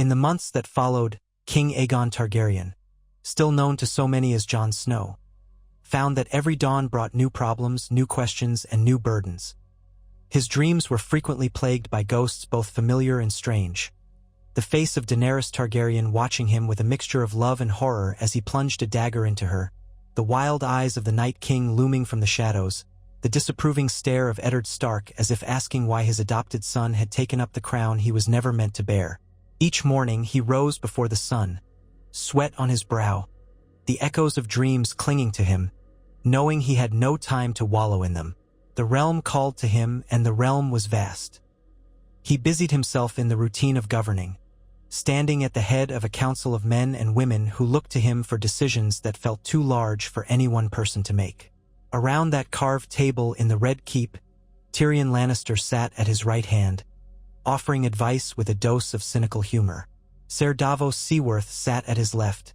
In the months that followed, King Aegon Targaryen, still known to so many as Jon Snow, found that every dawn brought new problems, new questions, and new burdens. His dreams were frequently plagued by ghosts both familiar and strange, the face of Daenerys Targaryen watching him with a mixture of love and horror as he plunged a dagger into her, the wild eyes of the Night King looming from the shadows, the disapproving stare of Eddard Stark as if asking why his adopted son had taken up the crown he was never meant to bear. Each morning he rose before the sun, sweat on his brow, the echoes of dreams clinging to him, knowing he had no time to wallow in them. The realm called to him, and the realm was vast. He busied himself in the routine of governing, standing at the head of a council of men and women who looked to him for decisions that felt too large for any one person to make. Around that carved table in the Red Keep, Tyrion Lannister sat at his right hand, offering advice with a dose of cynical humor. Ser Davos Seaworth sat at his left,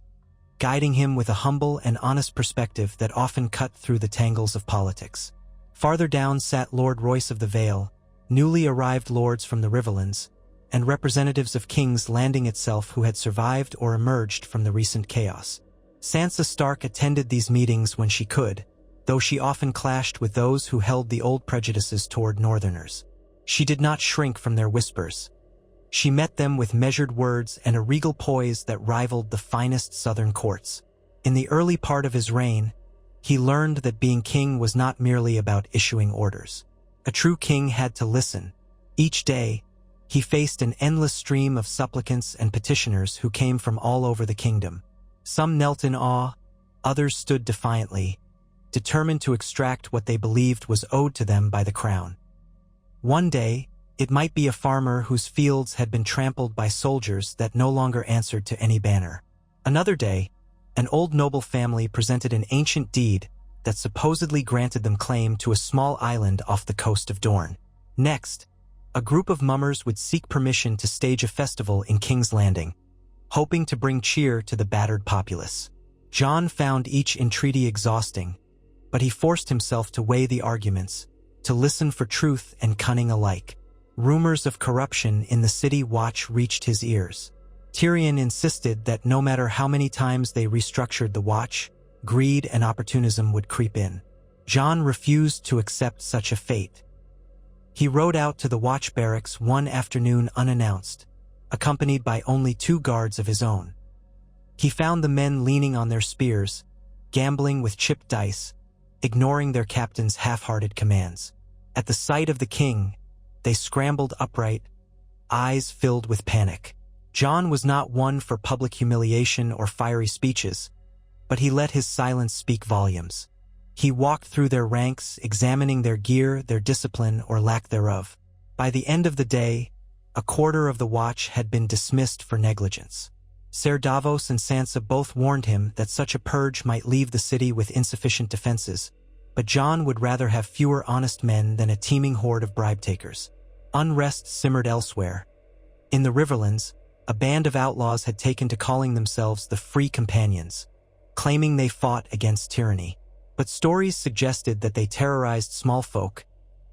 guiding him with a humble and honest perspective that often cut through the tangles of politics. Farther down sat Lord Royce of the Vale, newly arrived lords from the Riverlands, and representatives of King's Landing itself who had survived or emerged from the recent chaos. Sansa Stark attended these meetings when she could, though she often clashed with those who held the old prejudices toward Northerners. She did not shrink from their whispers. She met them with measured words and a regal poise that rivaled the finest southern courts. In the early part of his reign, he learned that being king was not merely about issuing orders. A true king had to listen. Each day, he faced an endless stream of supplicants and petitioners who came from all over the kingdom. Some knelt in awe, others stood defiantly, determined to extract what they believed was owed to them by the crown. One day, it might be a farmer whose fields had been trampled by soldiers that no longer answered to any banner. Another day, an old noble family presented an ancient deed that supposedly granted them claim to a small island off the coast of Dorne. Next, a group of mummers would seek permission to stage a festival in King's Landing, hoping to bring cheer to the battered populace. Jon found each entreaty exhausting, but he forced himself to weigh the arguments, to listen for truth and cunning alike. Rumors of corruption in the City Watch reached his ears. Tyrion insisted that no matter how many times they restructured the Watch, greed and opportunism would creep in. Jon refused to accept such a fate. He rode out to the Watch barracks one afternoon unannounced, accompanied by only 2 guards of his own. He found the men leaning on their spears, gambling with chipped dice, ignoring their captain's half-hearted commands. At the sight of the king, they scrambled upright, eyes filled with panic. Jon was not one for public humiliation or fiery speeches, but he let his silence speak volumes. He walked through their ranks, examining their gear, their discipline, or lack thereof. By the end of the day, a quarter of the Watch had been dismissed for negligence. Ser Davos and Sansa both warned him that such a purge might leave the city with insufficient defenses, but Jon would rather have fewer honest men than a teeming horde of bribe-takers. Unrest simmered elsewhere. In the Riverlands, a band of outlaws had taken to calling themselves the Free Companions, claiming they fought against tyranny. But stories suggested that they terrorized small folk,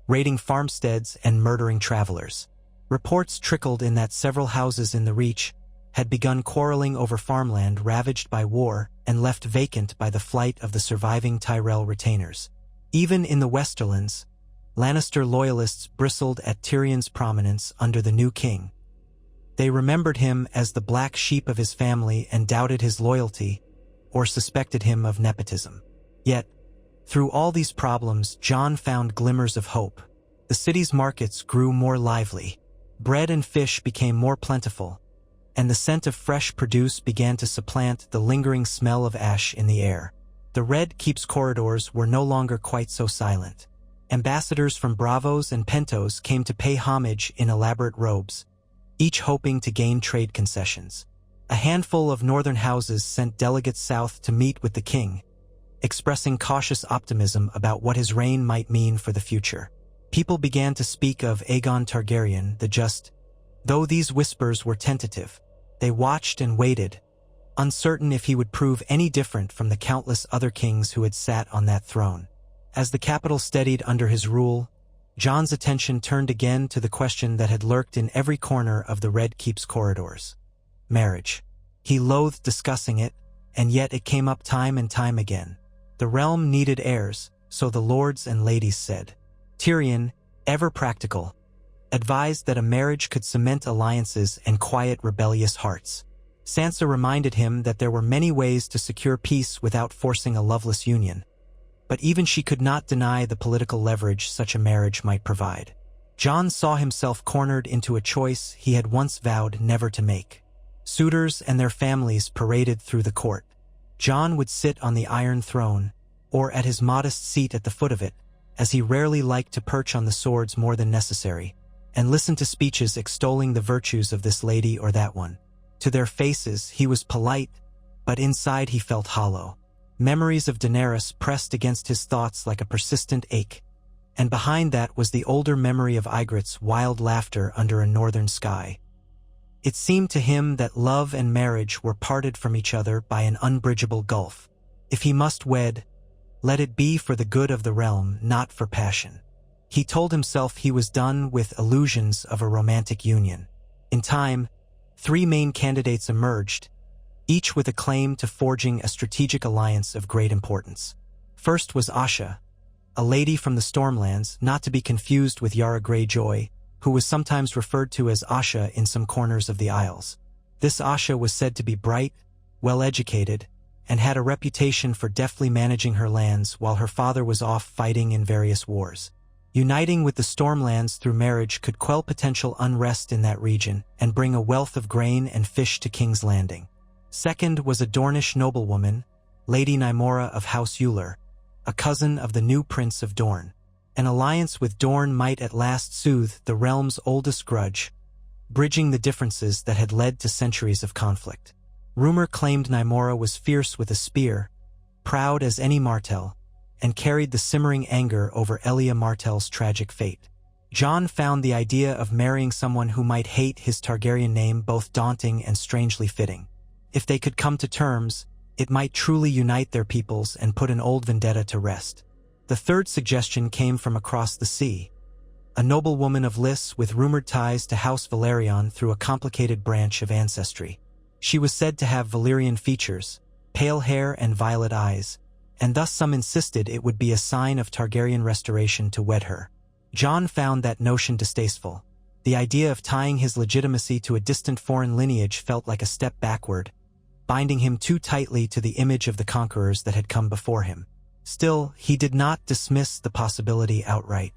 raiding farmsteads and murdering travelers. Reports trickled in that several houses in the Reach had begun quarreling over farmland ravaged by war and left vacant by the flight of the surviving Tyrell retainers. Even in the Westerlands, Lannister loyalists bristled at Tyrion's prominence under the new king. They remembered him as the black sheep of his family and doubted his loyalty, or suspected him of nepotism. Yet, through all these problems, Jon found glimmers of hope. The city's markets grew more lively. Bread and fish became more plentiful, and the scent of fresh produce began to supplant the lingering smell of ash in the air. The Red Keep's corridors were no longer quite so silent. Ambassadors from Bravos and Pentos came to pay homage in elaborate robes, each hoping to gain trade concessions. A handful of northern houses sent delegates south to meet with the king, expressing cautious optimism about what his reign might mean for the future. People began to speak of Aegon Targaryen the Just. Though these whispers were tentative, they watched and waited, uncertain if he would prove any different from the countless other kings who had sat on that throne. As the capital steadied under his rule, Jon's attention turned again to the question that had lurked in every corner of the Red Keep's corridors. marriage. He loathed discussing it, and yet it came up time and time again. The realm needed heirs, so the lords and ladies said. Tyrion, ever practical, advised that a marriage could cement alliances and quiet rebellious hearts. Sansa reminded him that there were many ways to secure peace without forcing a loveless union. But even she could not deny the political leverage such a marriage might provide. Jon saw himself cornered into a choice he had once vowed never to make. Suitors and their families paraded through the court. Jon would sit on the Iron Throne, or at his modest seat at the foot of it, as he rarely liked to perch on the swords more than necessary, and listen to speeches extolling the virtues of this lady or that one. To their faces he was polite, but inside he felt hollow. Memories of Daenerys pressed against his thoughts like a persistent ache, and behind that was the older memory of Ygritte's wild laughter under a northern sky. It seemed to him that love and marriage were parted from each other by an unbridgeable gulf. If he must wed, let it be for the good of the realm, not for passion. He told himself he was done with illusions of a romantic union. In time, 3 main candidates emerged, each with a claim to forging a strategic alliance of great importance. First was Asha, a lady from the Stormlands, not to be confused with Yara Greyjoy, who was sometimes referred to as Asha in some corners of the Isles. This Asha was said to be bright, well-educated, and had a reputation for deftly managing her lands while her father was off fighting in various wars. Uniting with the Stormlands through marriage could quell potential unrest in that region and bring a wealth of grain and fish to King's Landing. Second was a Dornish noblewoman, Lady Nymora of House Euler, a cousin of the new Prince of Dorne. An alliance with Dorne might at last soothe the realm's oldest grudge, bridging the differences that had led to centuries of conflict. Rumor claimed Nymora was fierce with a spear, proud as any Martell, and carried the simmering anger over Elia Martell's tragic fate. Jon found the idea of marrying someone who might hate his Targaryen name both daunting and strangely fitting. If they could come to terms, it might truly unite their peoples and put an old vendetta to rest. The third suggestion came from across the sea. A noblewoman of Lys with rumored ties to House Velaryon through a complicated branch of ancestry. She was said to have Valyrian features, pale hair and violet eyes, and thus some insisted it would be a sign of Targaryen restoration to wed her. Jon found that notion distasteful. The idea of tying his legitimacy to a distant foreign lineage felt like a step backward, binding him too tightly to the image of the conquerors that had come before him. Still, he did not dismiss the possibility outright.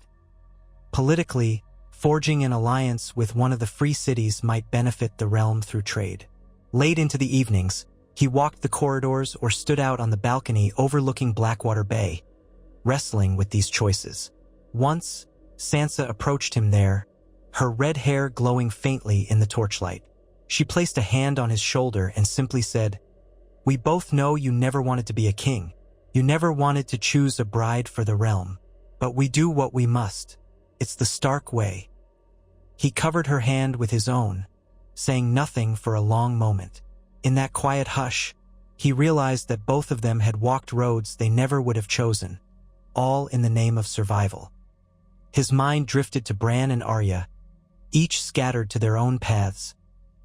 Politically, forging an alliance with one of the free cities might benefit the realm through trade. Late into the evenings, he walked the corridors or stood out on the balcony overlooking Blackwater Bay, wrestling with these choices. Once, Sansa approached him there, her red hair glowing faintly in the torchlight. She placed a hand on his shoulder and simply said, "We both know you never wanted to be a king. You never wanted to choose a bride for the realm. But we do what we must. It's the Stark way." He covered her hand with his own, saying nothing for a long moment. In that quiet hush, he realized that both of them had walked roads they never would have chosen, all in the name of survival. His mind drifted to Bran and Arya, each scattered to their own paths,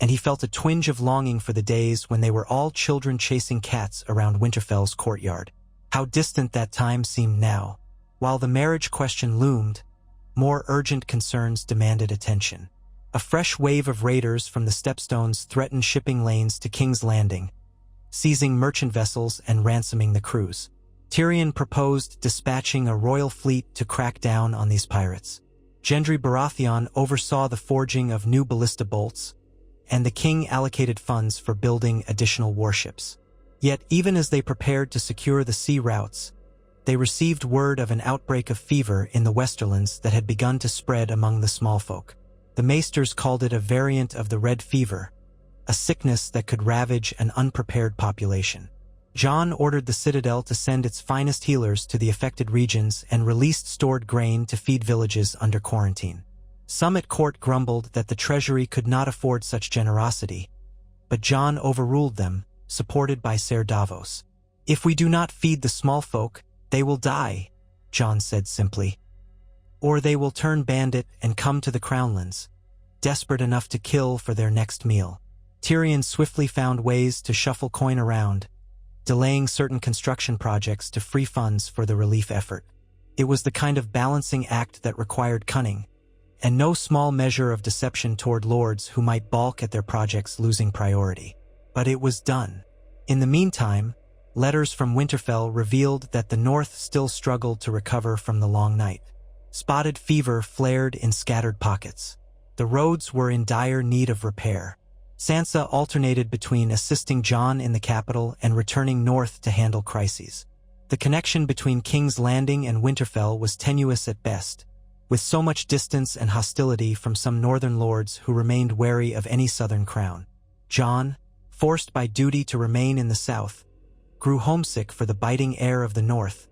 and he felt a twinge of longing for the days when they were all children chasing cats around Winterfell's courtyard. How distant that time seemed now. While the marriage question loomed, more urgent concerns demanded attention. A fresh wave of raiders from the Stepstones threatened shipping lanes to King's Landing, seizing merchant vessels and ransoming the crews. Tyrion proposed dispatching a royal fleet to crack down on these pirates. Gendry Baratheon oversaw the forging of new ballista bolts, and the king allocated funds for building additional warships. Yet even as they prepared to secure the sea routes, they received word of an outbreak of fever in the Westerlands that had begun to spread among the small folk. The maesters called it a variant of the Red Fever, a sickness that could ravage an unprepared population. Jon ordered the Citadel to send its finest healers to the affected regions and released stored grain to feed villages under quarantine. Some at court grumbled that the treasury could not afford such generosity, but Jon overruled them, supported by Ser Davos. "If we do not feed the small folk, they will die," Jon said simply. "Or they will turn bandit and come to the Crownlands, desperate enough to kill for their next meal." Tyrion swiftly found ways to shuffle coin around, delaying certain construction projects to free funds for the relief effort. It was the kind of balancing act that required cunning, and no small measure of deception toward lords who might balk at their projects losing priority. But it was done. In the meantime, letters from Winterfell revealed that the North still struggled to recover from the long night. Spotted fever flared in scattered pockets. The roads were in dire need of repair. Sansa alternated between assisting Jon in the capital and returning north to handle crises. The connection between King's Landing and Winterfell was tenuous at best, with so much distance and hostility from some northern lords who remained wary of any southern crown. Jon, forced by duty to remain in the south, grew homesick for the biting air of the north,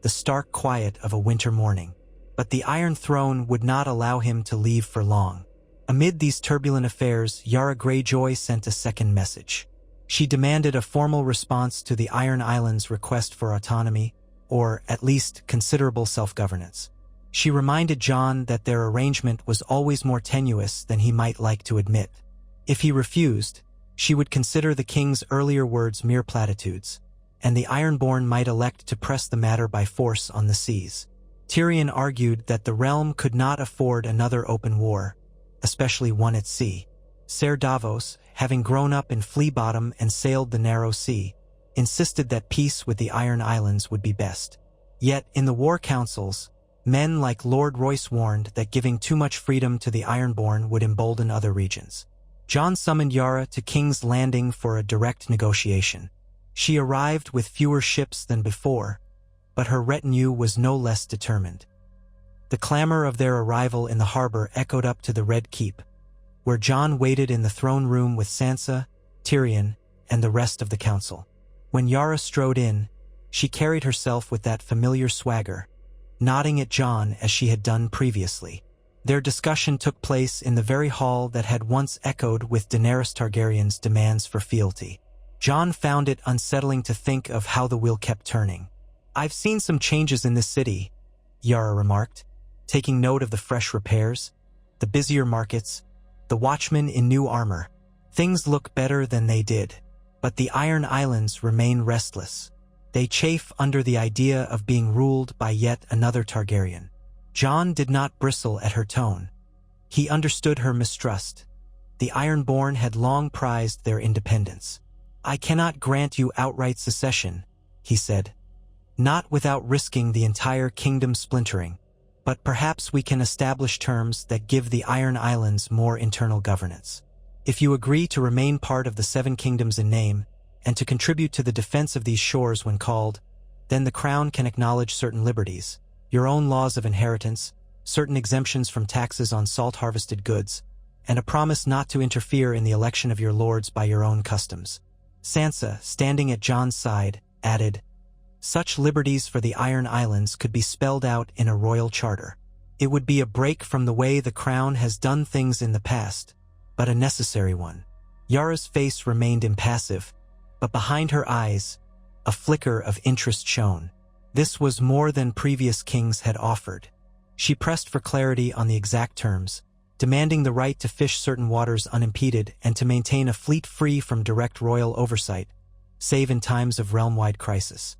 the stark quiet of a winter morning. But the Iron Throne would not allow him to leave for long. Amid these turbulent affairs, Yara Greyjoy sent a second message. She demanded a formal response to the Iron Islands' request for autonomy, or at least considerable self-governance. She reminded Jon that their arrangement was always more tenuous than he might like to admit. If he refused, she would consider the king's earlier words mere platitudes, and the Ironborn might elect to press the matter by force on the seas. Tyrion argued that the realm could not afford another open war, especially one at sea. Ser Davos, having grown up in Flea Bottom and sailed the Narrow Sea, insisted that peace with the Iron Islands would be best. Yet, in the war councils, men like Lord Royce warned that giving too much freedom to the Ironborn would embolden other regions. Jon summoned Yara to King's Landing for a direct negotiation. She arrived with fewer ships than before, but her retinue was no less determined. The clamor of their arrival in the harbor echoed up to the Red Keep, where Jon waited in the throne room with Sansa, Tyrion, and the rest of the council. When Yara strode in, she carried herself with that familiar swagger, nodding at Jon as she had done previously. Their discussion took place in the very hall that had once echoed with Daenerys Targaryen's demands for fealty. Jon found it unsettling to think of how the wheel kept turning. "I've seen some changes in this city," Yara remarked, taking note of the fresh repairs, the busier markets, the watchmen in new armor. Things look better than they did. But the Iron Islands remain restless. They chafe under the idea of being ruled by yet another Targaryen. Jon did not bristle at her tone. He understood her mistrust. The Ironborn had long prized their independence. "I cannot grant you outright secession," he said. "Not without risking the entire kingdom splintering. But perhaps we can establish terms that give the Iron Islands more internal governance. If you agree to remain part of the Seven Kingdoms in name, and to contribute to the defense of these shores when called, then the crown can acknowledge certain liberties, your own laws of inheritance, certain exemptions from taxes on salt-harvested goods, and a promise not to interfere in the election of your lords by your own customs." Sansa, standing at Jon's side, added, "Such liberties for the Iron Islands could be spelled out in a royal charter. It would be a break from the way the crown has done things in the past, but a necessary one." Yara's face remained impassive, but behind her eyes, a flicker of interest shone. This was more than previous kings had offered. She pressed for clarity on the exact terms, demanding the right to fish certain waters unimpeded and to maintain a fleet free from direct royal oversight, save in times of realm-wide crisis.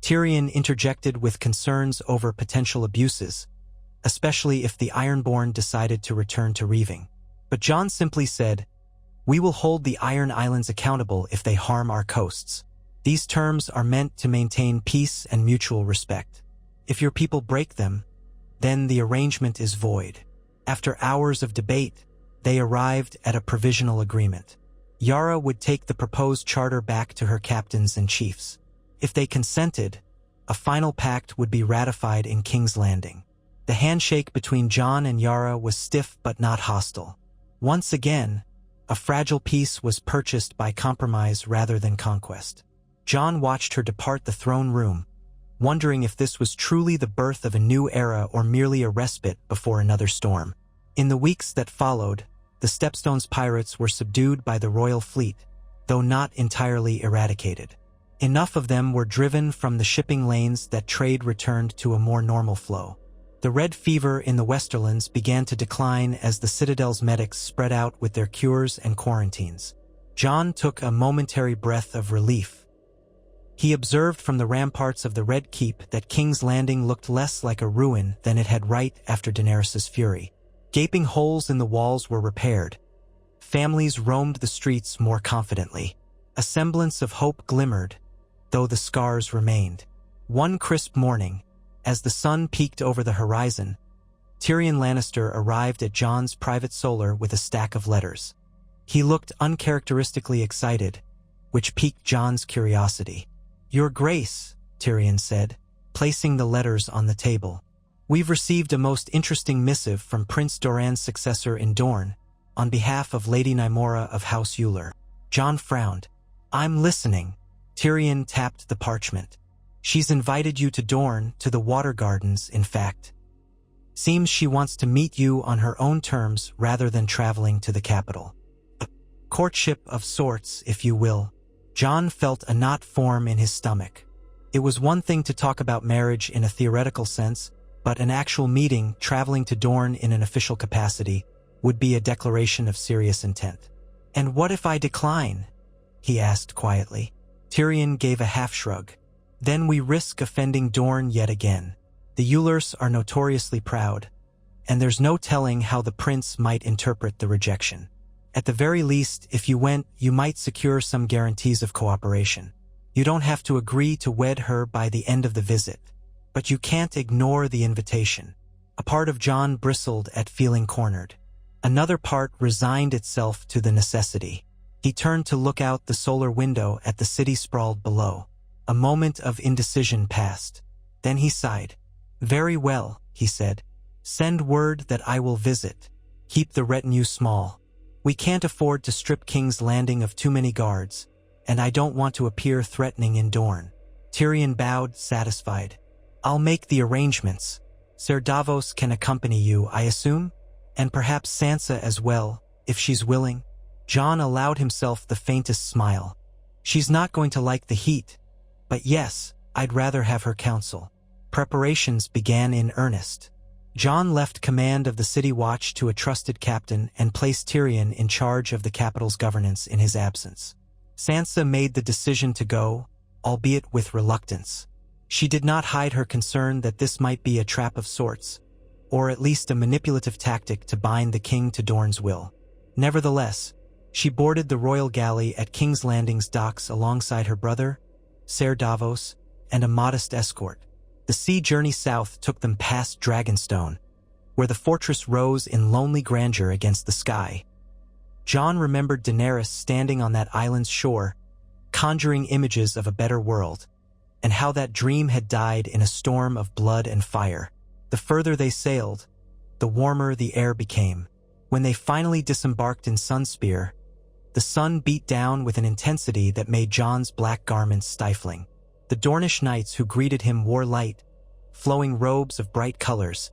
Tyrion interjected with concerns over potential abuses, especially if the Ironborn decided to return to Reaving. But Jon simply said, "We will hold the Iron Islands accountable if they harm our coasts. These terms are meant to maintain peace and mutual respect. If your people break them, then the arrangement is void." After hours of debate, they arrived at a provisional agreement. Yara would take the proposed charter back to her captains and chiefs. If they consented, a final pact would be ratified in King's Landing. The handshake between Jon and Yara was stiff but not hostile. Once again, a fragile peace was purchased by compromise rather than conquest. Jon watched her depart the throne room, wondering if this was truly the birth of a new era or merely a respite before another storm. In the weeks that followed, the Stepstone's pirates were subdued by the royal fleet, though not entirely eradicated. Enough of them were driven from the shipping lanes that trade returned to a more normal flow. The red fever in the Westerlands began to decline as the Citadel's medics spread out with their cures and quarantines. Jon took a momentary breath of relief. He observed from the ramparts of the Red Keep that King's Landing looked less like a ruin than it had right after Daenerys' fury. Gaping holes in the walls were repaired. Families roamed the streets more confidently. A semblance of hope glimmered, though the scars remained. One crisp morning, as the sun peeked over the horizon, Tyrion Lannister arrived at Jon's private solar with a stack of letters. He looked uncharacteristically excited, which piqued Jon's curiosity. "Your Grace," Tyrion said, placing the letters on the table. "We've received a most interesting missive from Prince Doran's successor in Dorne, on behalf of Lady Nymora of House Euler." Jon frowned. "I'm listening." Tyrion tapped the parchment. "She's invited you to Dorne, to the Water Gardens, in fact. Seems she wants to meet you on her own terms rather than traveling to the capital. A courtship of sorts, if you will." Jon felt a knot form in his stomach. It was one thing to talk about marriage in a theoretical sense, but an actual meeting, traveling to Dorne in an official capacity, would be a declaration of serious intent. "And what if I decline?" he asked quietly. Tyrion gave a half-shrug. "Then we risk offending Dorne yet again. The Eulers are notoriously proud, and there's no telling how the prince might interpret the rejection. At the very least, if you went, you might secure some guarantees of cooperation. You don't have to agree to wed her by the end of the visit, but you can't ignore the invitation." A part of Jon bristled at feeling cornered. Another part resigned itself to the necessity. He turned to look out the solar window at the city sprawled below. A moment of indecision passed. Then he sighed. "Very well," he said. "Send word that I will visit. Keep the retinue small. We can't afford to strip King's Landing of too many guards, and I don't want to appear threatening in Dorne." Tyrion bowed, satisfied. "I'll make the arrangements. Ser Davos can accompany you, I assume? And perhaps Sansa as well, if she's willing." Jon allowed himself the faintest smile. "She's not going to like the heat, but yes, I'd rather have her counsel." Preparations began in earnest. Jon left command of the city watch to a trusted captain and placed Tyrion in charge of the capital's governance in his absence. Sansa made the decision to go, albeit with reluctance. She did not hide her concern that this might be a trap of sorts, or at least a manipulative tactic to bind the king to Dorne's will. Nevertheless, she boarded the royal galley at King's Landing's docks alongside her brother, Ser Davos, and a modest escort. The sea journey south took them past Dragonstone, where the fortress rose in lonely grandeur against the sky. Jon remembered Daenerys standing on that island's shore, conjuring images of a better world, and how that dream had died in a storm of blood and fire. The further they sailed, the warmer the air became. When they finally disembarked in Sunspear, the sun beat down with an intensity that made Jon's black garments stifling. The Dornish knights who greeted him wore light, flowing robes of bright colors,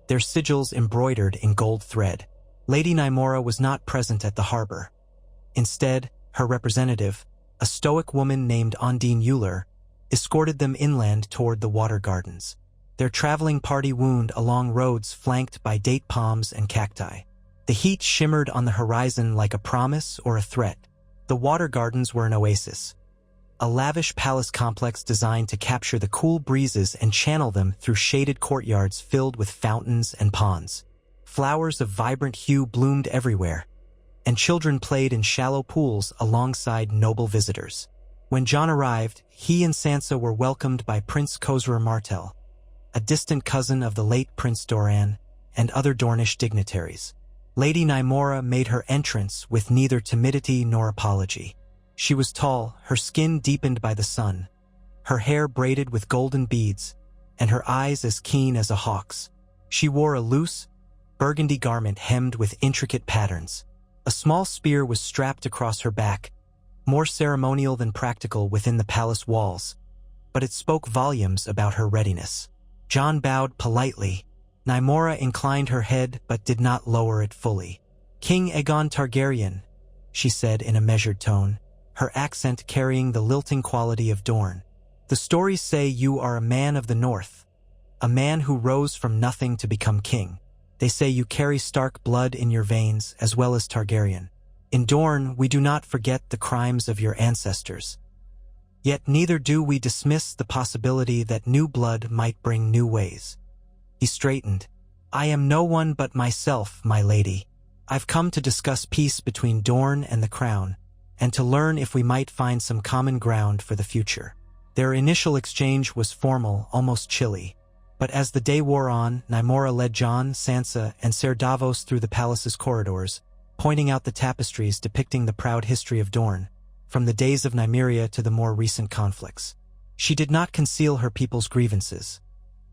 their sigils embroidered in gold thread. Lady Nymora was not present at the harbor. Instead, her representative, a stoic woman named Ondine Euler, escorted them inland toward the Water Gardens. Their traveling party wound along roads flanked by date palms and cacti. The heat shimmered on the horizon like a promise or a threat. The Water Gardens were an oasis, a lavish palace complex designed to capture the cool breezes and channel them through shaded courtyards filled with fountains and ponds. Flowers of vibrant hue bloomed everywhere, and children played in shallow pools alongside noble visitors. When Jon arrived, he and Sansa were welcomed by Prince Khosror Martell, a distant cousin of the late Prince Doran, and other Dornish dignitaries. Lady Nymora made her entrance with neither timidity nor apology. She was tall, her skin deepened by the sun, her hair braided with golden beads, and her eyes as keen as a hawk's. She wore a loose, burgundy garment hemmed with intricate patterns. A small spear was strapped across her back, more ceremonial than practical within the palace walls, but it spoke volumes about her readiness. Jon bowed politely. Nymora inclined her head but did not lower it fully. "King Aegon Targaryen," she said in a measured tone, her accent carrying the lilting quality of Dorne. "The stories say you are a man of the North, a man who rose from nothing to become king. They say you carry Stark blood in your veins as well as Targaryen. In Dorne, we do not forget the crimes of your ancestors. Yet neither do we dismiss the possibility that new blood might bring new ways. He straightened. I am no one but myself, my lady. I've come to discuss peace between Dorne and the Crown, and to learn if we might find some common ground for the future. Their initial exchange was formal, almost chilly. But as the day wore on, Nymora led Jon, Sansa, and Ser Davos through the palace's corridors, pointing out the tapestries depicting the proud history of Dorne, from the days of Nymeria to the more recent conflicts. She did not conceal her people's grievances.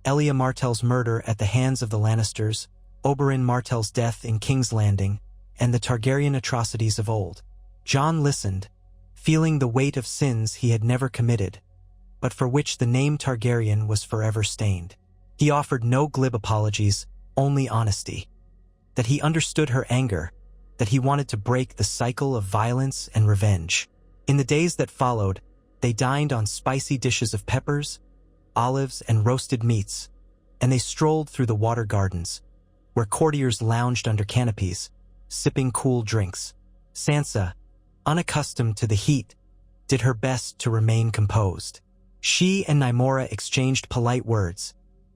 Elia Martell's murder at the hands of the Lannisters, Oberyn Martell's death in King's Landing, and the Targaryen atrocities of old. Jon listened, feeling the weight of sins he had never committed, but for which the name Targaryen was forever stained. He offered no glib apologies, only honesty. That he understood her anger, that he wanted to break the cycle of violence and revenge. In the days that followed, they dined on spicy dishes of peppers, olives, and roasted meats, and they strolled through the water gardens, where courtiers lounged under canopies, sipping cool drinks. Sansa, unaccustomed to the heat, did her best to remain composed. She and Nymora exchanged polite words,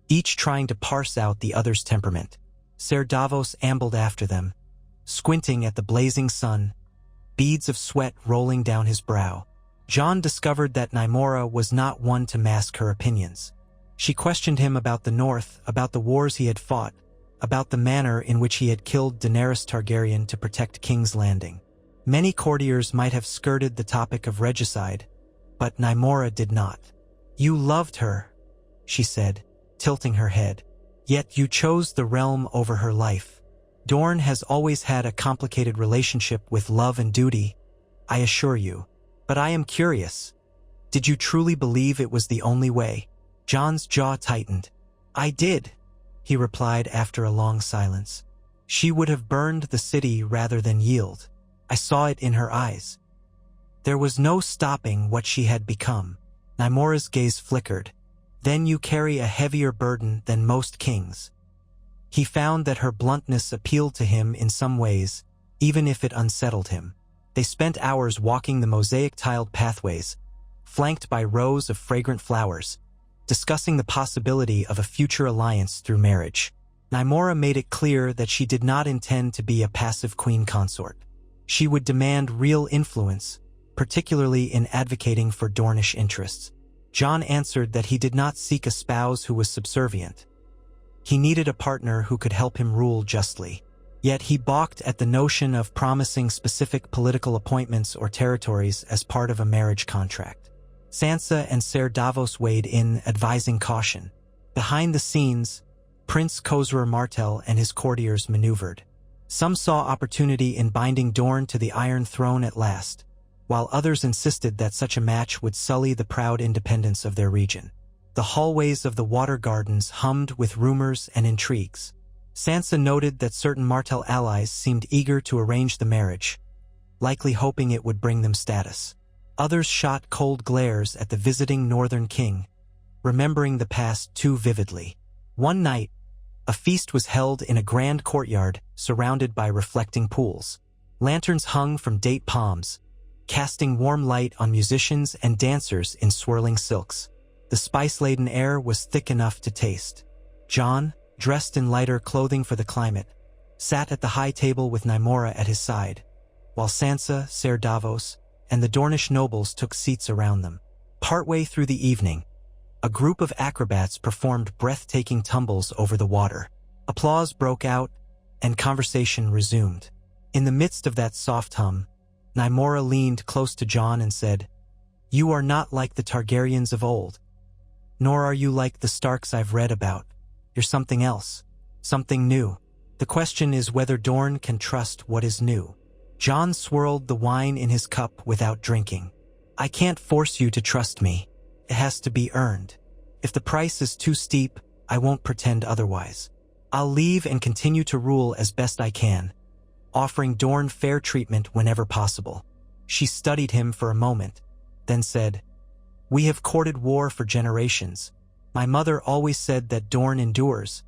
each trying to parse out the other's temperament. Ser Davos ambled after them, squinting at the blazing sun, beads of sweat rolling down his brow. Jon discovered that Nymora was not one to mask her opinions. She questioned him about the North, about the wars he had fought, about the manner in which he had killed Daenerys Targaryen to protect King's Landing. Many courtiers might have skirted the topic of regicide, but Nymora did not. You loved her, she said, tilting her head. Yet you chose the realm over her life. Dorne has always had a complicated relationship with love and duty, I assure you. But I am curious. Did you truly believe it was the only way? Jon's jaw tightened. I did, he replied after a long silence. She would have burned the city rather than yield. I saw it in her eyes. There was no stopping what she had become. Nymora's gaze flickered. Then you carry a heavier burden than most kings. He found that her bluntness appealed to him in some ways, even if it unsettled him. They spent hours walking the mosaic-tiled pathways, flanked by rows of fragrant flowers, discussing the possibility of a future alliance through marriage. Nymora made it clear that she did not intend to be a passive queen consort. She would demand real influence, particularly in advocating for Dornish interests. Jon answered that he did not seek a spouse who was subservient. He needed a partner who could help him rule justly. Yet he balked at the notion of promising specific political appointments or territories as part of a marriage contract. Sansa and Ser Davos weighed in, advising caution. Behind the scenes, Prince Khosror Martell and his courtiers maneuvered. Some saw opportunity in binding Dorne to the Iron Throne at last, while others insisted that such a match would sully the proud independence of their region. The hallways of the water gardens hummed with rumors and intrigues. Sansa noted that certain Martell allies seemed eager to arrange the marriage, likely hoping it would bring them status. Others shot cold glares at the visiting Northern King, remembering the past too vividly. One night, a feast was held in a grand courtyard surrounded by reflecting pools. Lanterns hung from date palms, casting warm light on musicians and dancers in swirling silks. The spice-laden air was thick enough to taste. Jon, dressed in lighter clothing for the climate, sat at the high table with Nymora at his side, while Sansa, Ser Davos, and the Dornish nobles took seats around them. Partway through the evening, a group of acrobats performed breathtaking tumbles over the water. Applause broke out, and conversation resumed. In the midst of that soft hum, Nymora leaned close to Jon and said, "You are not like the Targaryens of old, nor are you like the Starks I've read about. You're something else, something new. The question is whether Dorne can trust what is new." Jon swirled the wine in his cup without drinking. "I can't force you to trust me. It has to be earned. If the price is too steep, I won't pretend otherwise. I'll leave and continue to rule as best I can, offering Dorne fair treatment whenever possible." She studied him for a moment, then said, "We have courted war for generations. My mother always said that Dorne endures,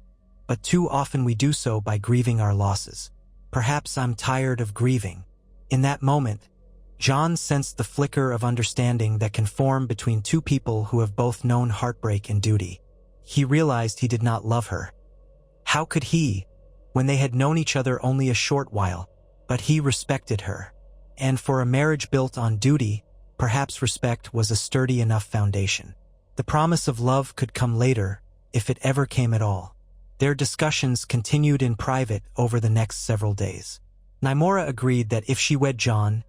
but too often we do so by grieving our losses. Perhaps I'm tired of grieving. In that moment, Jon sensed the flicker of understanding that can form between two people who have both known heartbreak and duty. He realized he did not love her. How could he, when they had known each other only a short while? But he respected her. And for a marriage built on duty, perhaps respect was a sturdy enough foundation. The promise of love could come later, if it ever came at all. Their discussions continued in private over the next several days. Nymora agreed that if she wed Jon,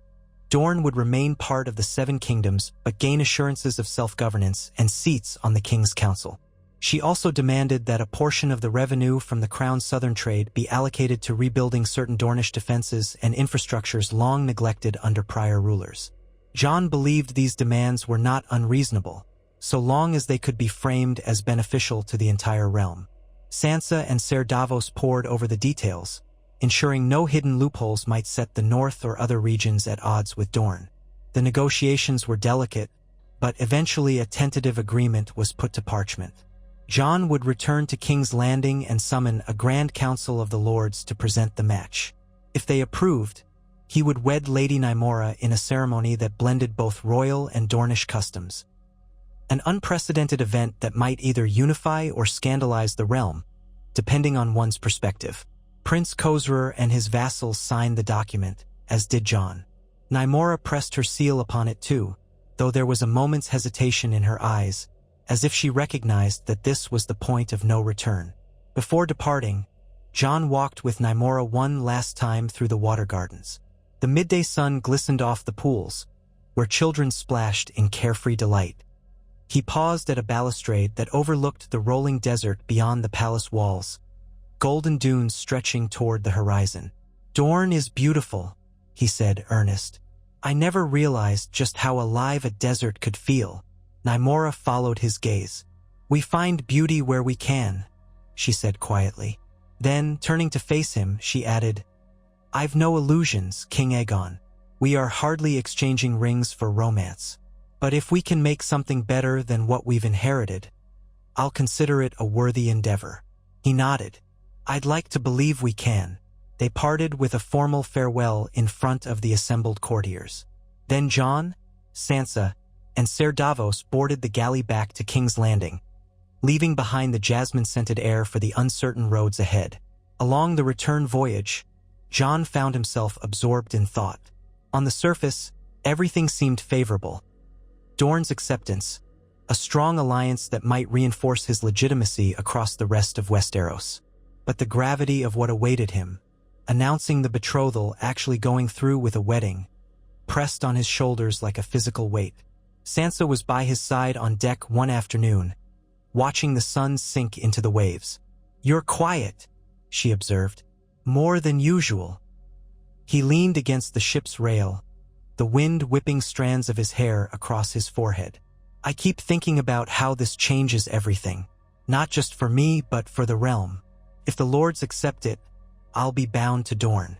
Dorne would remain part of the Seven Kingdoms but gain assurances of self-governance and seats on the King's Council. She also demanded that a portion of the revenue from the Crown's southern trade be allocated to rebuilding certain Dornish defenses and infrastructures long neglected under prior rulers. Jon believed these demands were not unreasonable, so long as they could be framed as beneficial to the entire realm. Sansa and Ser Davos pored over the details, ensuring no hidden loopholes might set the north or other regions at odds with Dorne. The negotiations were delicate, but eventually a tentative agreement was put to parchment. Jon would return to King's Landing and summon a Grand Council of the Lords to present the match. If they approved, he would wed Lady Nymora in a ceremony that blended both royal and Dornish customs. An unprecedented event that might either unify or scandalize the realm, depending on one's perspective. Prince Khosrur and his vassals signed the document, as did Jon. Nymora pressed her seal upon it too, though there was a moment's hesitation in her eyes, as if she recognized that this was the point of no return. Before departing, Jon walked with Nymora one last time through the water gardens. The midday sun glistened off the pools, where children splashed in carefree delight. He paused at a balustrade that overlooked the rolling desert beyond the palace walls, golden dunes stretching toward the horizon. "Dorne is beautiful," he said, earnest. "I never realized just how alive a desert could feel." Nymora followed his gaze. "We find beauty where we can," she said quietly. Then, turning to face him, she added, "I've no illusions, King Aegon. We are hardly exchanging rings for romance. But if we can make something better than what we've inherited, I'll consider it a worthy endeavor." He nodded. "I'd like to believe we can." They parted with a formal farewell in front of the assembled courtiers. Then Jon, Sansa, and Ser Davos boarded the galley back to King's Landing, leaving behind the jasmine-scented air for the uncertain roads ahead. Along the return voyage, Jon found himself absorbed in thought. On the surface, everything seemed favorable. Dorne's acceptance, a strong alliance that might reinforce his legitimacy across the rest of Westeros. But the gravity of what awaited him, announcing the betrothal actually going through with a wedding, pressed on his shoulders like a physical weight. Sansa was by his side on deck one afternoon, watching the sun sink into the waves. "You're quiet," she observed. "More than usual." He leaned against the ship's rail, the wind whipping strands of his hair across his forehead. "I keep thinking about how this changes everything, not just for me but for the realm. If the Lords accept it, I'll be bound to Dorne.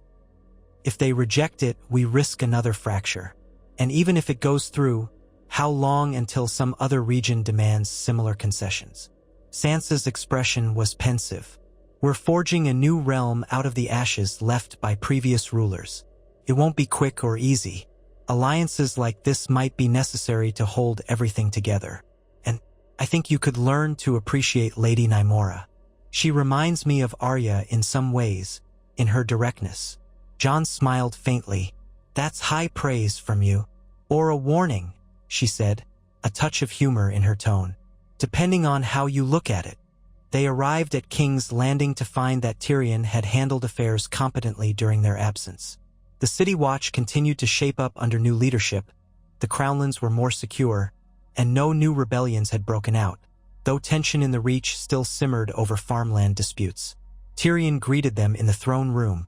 If they reject it, we risk another fracture. And even if it goes through, how long until some other region demands similar concessions?" Sansa's expression was pensive. "We're forging a new realm out of the ashes left by previous rulers. It won't be quick or easy. Alliances like this might be necessary to hold everything together. And I think you could learn to appreciate Lady Nymora. She reminds me of Arya in some ways, in her directness." Jon smiled faintly. "That's high praise from you. Or a warning," she said, a touch of humor in her tone. "Depending on how you look at it." They arrived at King's Landing to find that Tyrion had handled affairs competently during their absence. The City Watch continued to shape up under new leadership, the Crownlands were more secure, and no new rebellions had broken out, though tension in the Reach still simmered over farmland disputes. Tyrion greeted them in the throne room,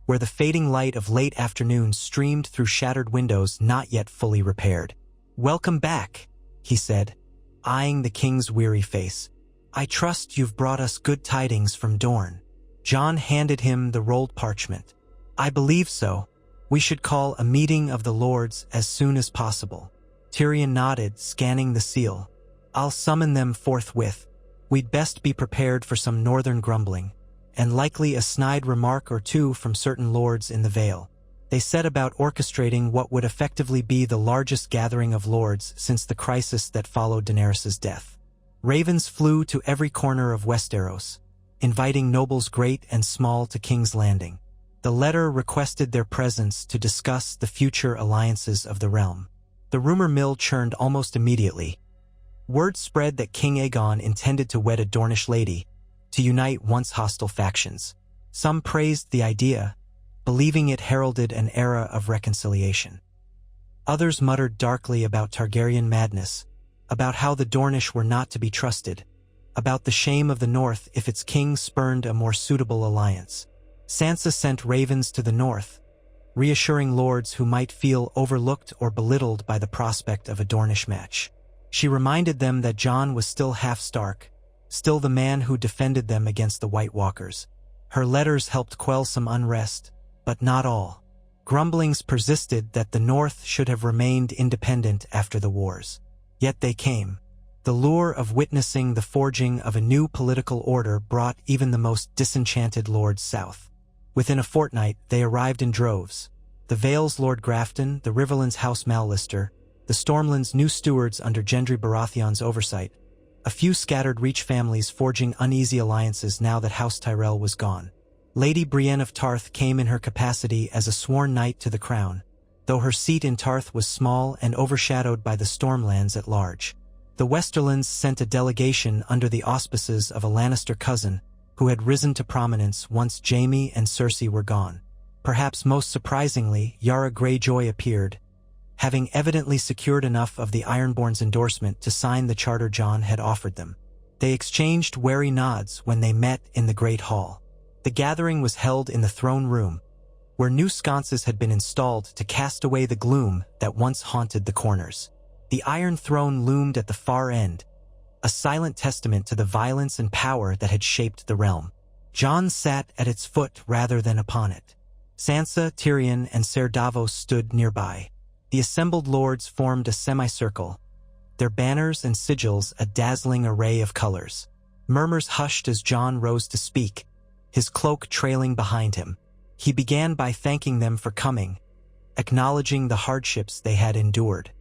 where the fading light of late afternoon streamed through shattered windows not yet fully repaired. "Welcome back," he said, eyeing the king's weary face. "I trust you've brought us good tidings from Dorne." Jon handed him the rolled parchment. "I believe so. We should call a meeting of the Lords as soon as possible." Tyrion nodded, scanning the seal. "I'll summon them forthwith. We'd best be prepared for some northern grumbling, and likely a snide remark or two from certain lords in the Vale." They set about orchestrating what would effectively be the largest gathering of lords since the crisis that followed Daenerys' death. Ravens flew to every corner of Westeros, inviting nobles great and small to King's Landing. The letter requested their presence to discuss the future alliances of the realm. The rumor mill churned almost immediately. Word spread that King Aegon intended to wed a Dornish lady, to unite once hostile factions. Some praised the idea, believing it heralded an era of reconciliation. Others muttered darkly about Targaryen madness, about how the Dornish were not to be trusted, about the shame of the North if its king spurned a more suitable alliance. Sansa sent ravens to the north, reassuring lords who might feel overlooked or belittled by the prospect of a Dornish match. She reminded them that Jon was still half Stark, still the man who defended them against the White Walkers. Her letters helped quell some unrest, but not all. Grumblings persisted that the North should have remained independent after the wars. Yet they came. The lure of witnessing the forging of a new political order brought even the most disenchanted lords south. Within a fortnight, they arrived in droves. The Vale's Lord Grafton, the Riverlands House Mallister, the Stormlands' new stewards under Gendry Baratheon's oversight, a few scattered Reach families forging uneasy alliances now that House Tyrell was gone. Lady Brienne of Tarth came in her capacity as a sworn knight to the crown, though her seat in Tarth was small and overshadowed by the Stormlands at large. The Westerlands sent a delegation under the auspices of a Lannister cousin who had risen to prominence once Jaime and Cersei were gone. Perhaps most surprisingly, Yara Greyjoy appeared, having evidently secured enough of the Ironborn's endorsement to sign the charter Jon had offered them. They exchanged wary nods when they met in the Great Hall. The gathering was held in the throne room, where new sconces had been installed to cast away the gloom that once haunted the corners. The Iron Throne loomed at the far end, a silent testament to the violence and power that had shaped the realm. Jon sat at its foot rather than upon it. Sansa, Tyrion, and Ser Davos stood nearby. The assembled lords formed a semicircle, their banners and sigils a dazzling array of colors. Murmurs hushed as Jon rose to speak, his cloak trailing behind him. He began by thanking them for coming, acknowledging the hardships they had endured.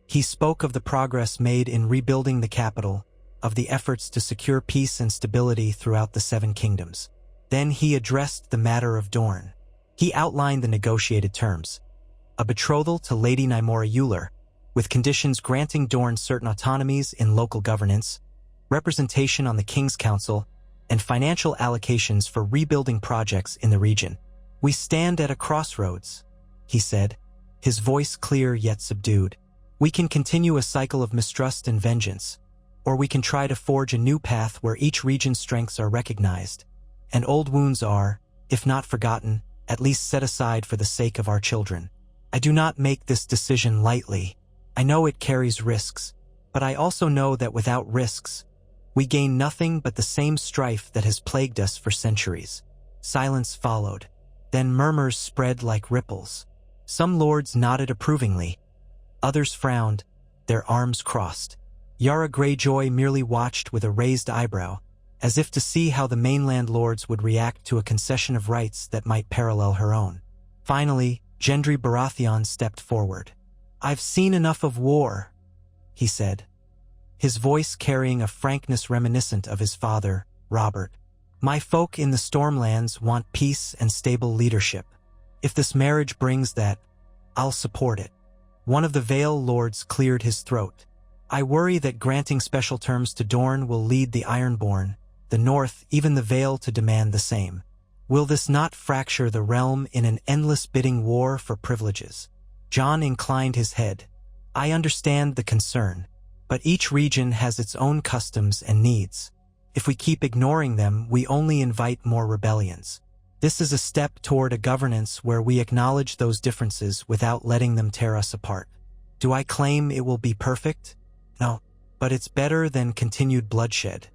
He spoke of the progress made in rebuilding the capital, of the efforts to secure peace and stability throughout the Seven Kingdoms. Then he addressed the matter of Dorne. He outlined the negotiated terms: a betrothal to Lady Nymeria Euler, with conditions granting Dorne certain autonomies in local governance, representation on the King's Council, and financial allocations for rebuilding projects in the region. "We stand at a crossroads," he said, his voice clear yet subdued. "We can continue a cycle of mistrust and vengeance, or we can try to forge a new path where each region's strengths are recognized, and old wounds are, if not forgotten, at least set aside for the sake of our children. I do not make this decision lightly. I know it carries risks, but I also know that without risks, we gain nothing but the same strife that has plagued us for centuries." Silence followed. Then murmurs spread like ripples. Some lords nodded approvingly. Others frowned, their arms crossed. Yara Greyjoy merely watched with a raised eyebrow, as if to see how the mainland lords would react to a concession of rights that might parallel her own. Finally, Gendry Baratheon stepped forward. "I've seen enough of war," he said, his voice carrying a frankness reminiscent of his father, Robert. "My folk in the Stormlands want peace and stable leadership. If this marriage brings that, I'll support it." One of the Vale lords cleared his throat. "I worry that granting special terms to Dorne will lead the Ironborn, the North, even the Vale to demand the same. Will this not fracture the realm in an endless bidding war for privileges?" Jon inclined his head. "I understand the concern, but each region has its own customs and needs. If we keep ignoring them, we only invite more rebellions. This is a step toward a governance where we acknowledge those differences without letting them tear us apart. Do I claim it will be perfect? No, but it's better than continued bloodshed."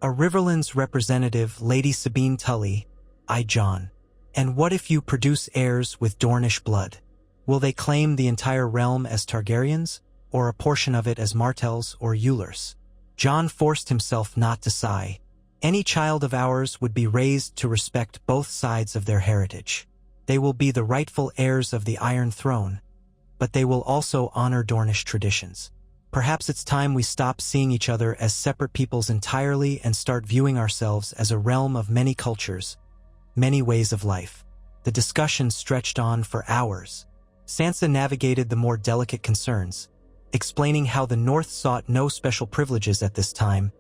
A Riverlands representative, Lady Sabine Tully, eyed Jon. "And what if you produce heirs with Dornish blood? Will they claim the entire realm as Targaryens, or a portion of it as Martells or Eulers?" Jon forced himself not to sigh. Any child of ours would be raised to respect both sides of their heritage. They will be the rightful heirs of the Iron Throne, but they will also honor Dornish traditions. Perhaps it's time we stop seeing each other as separate peoples entirely and start viewing ourselves as a realm of many cultures, many ways of life. The discussion stretched on for hours. Sansa navigated the more delicate concerns, explaining how the North sought no special privileges at this time,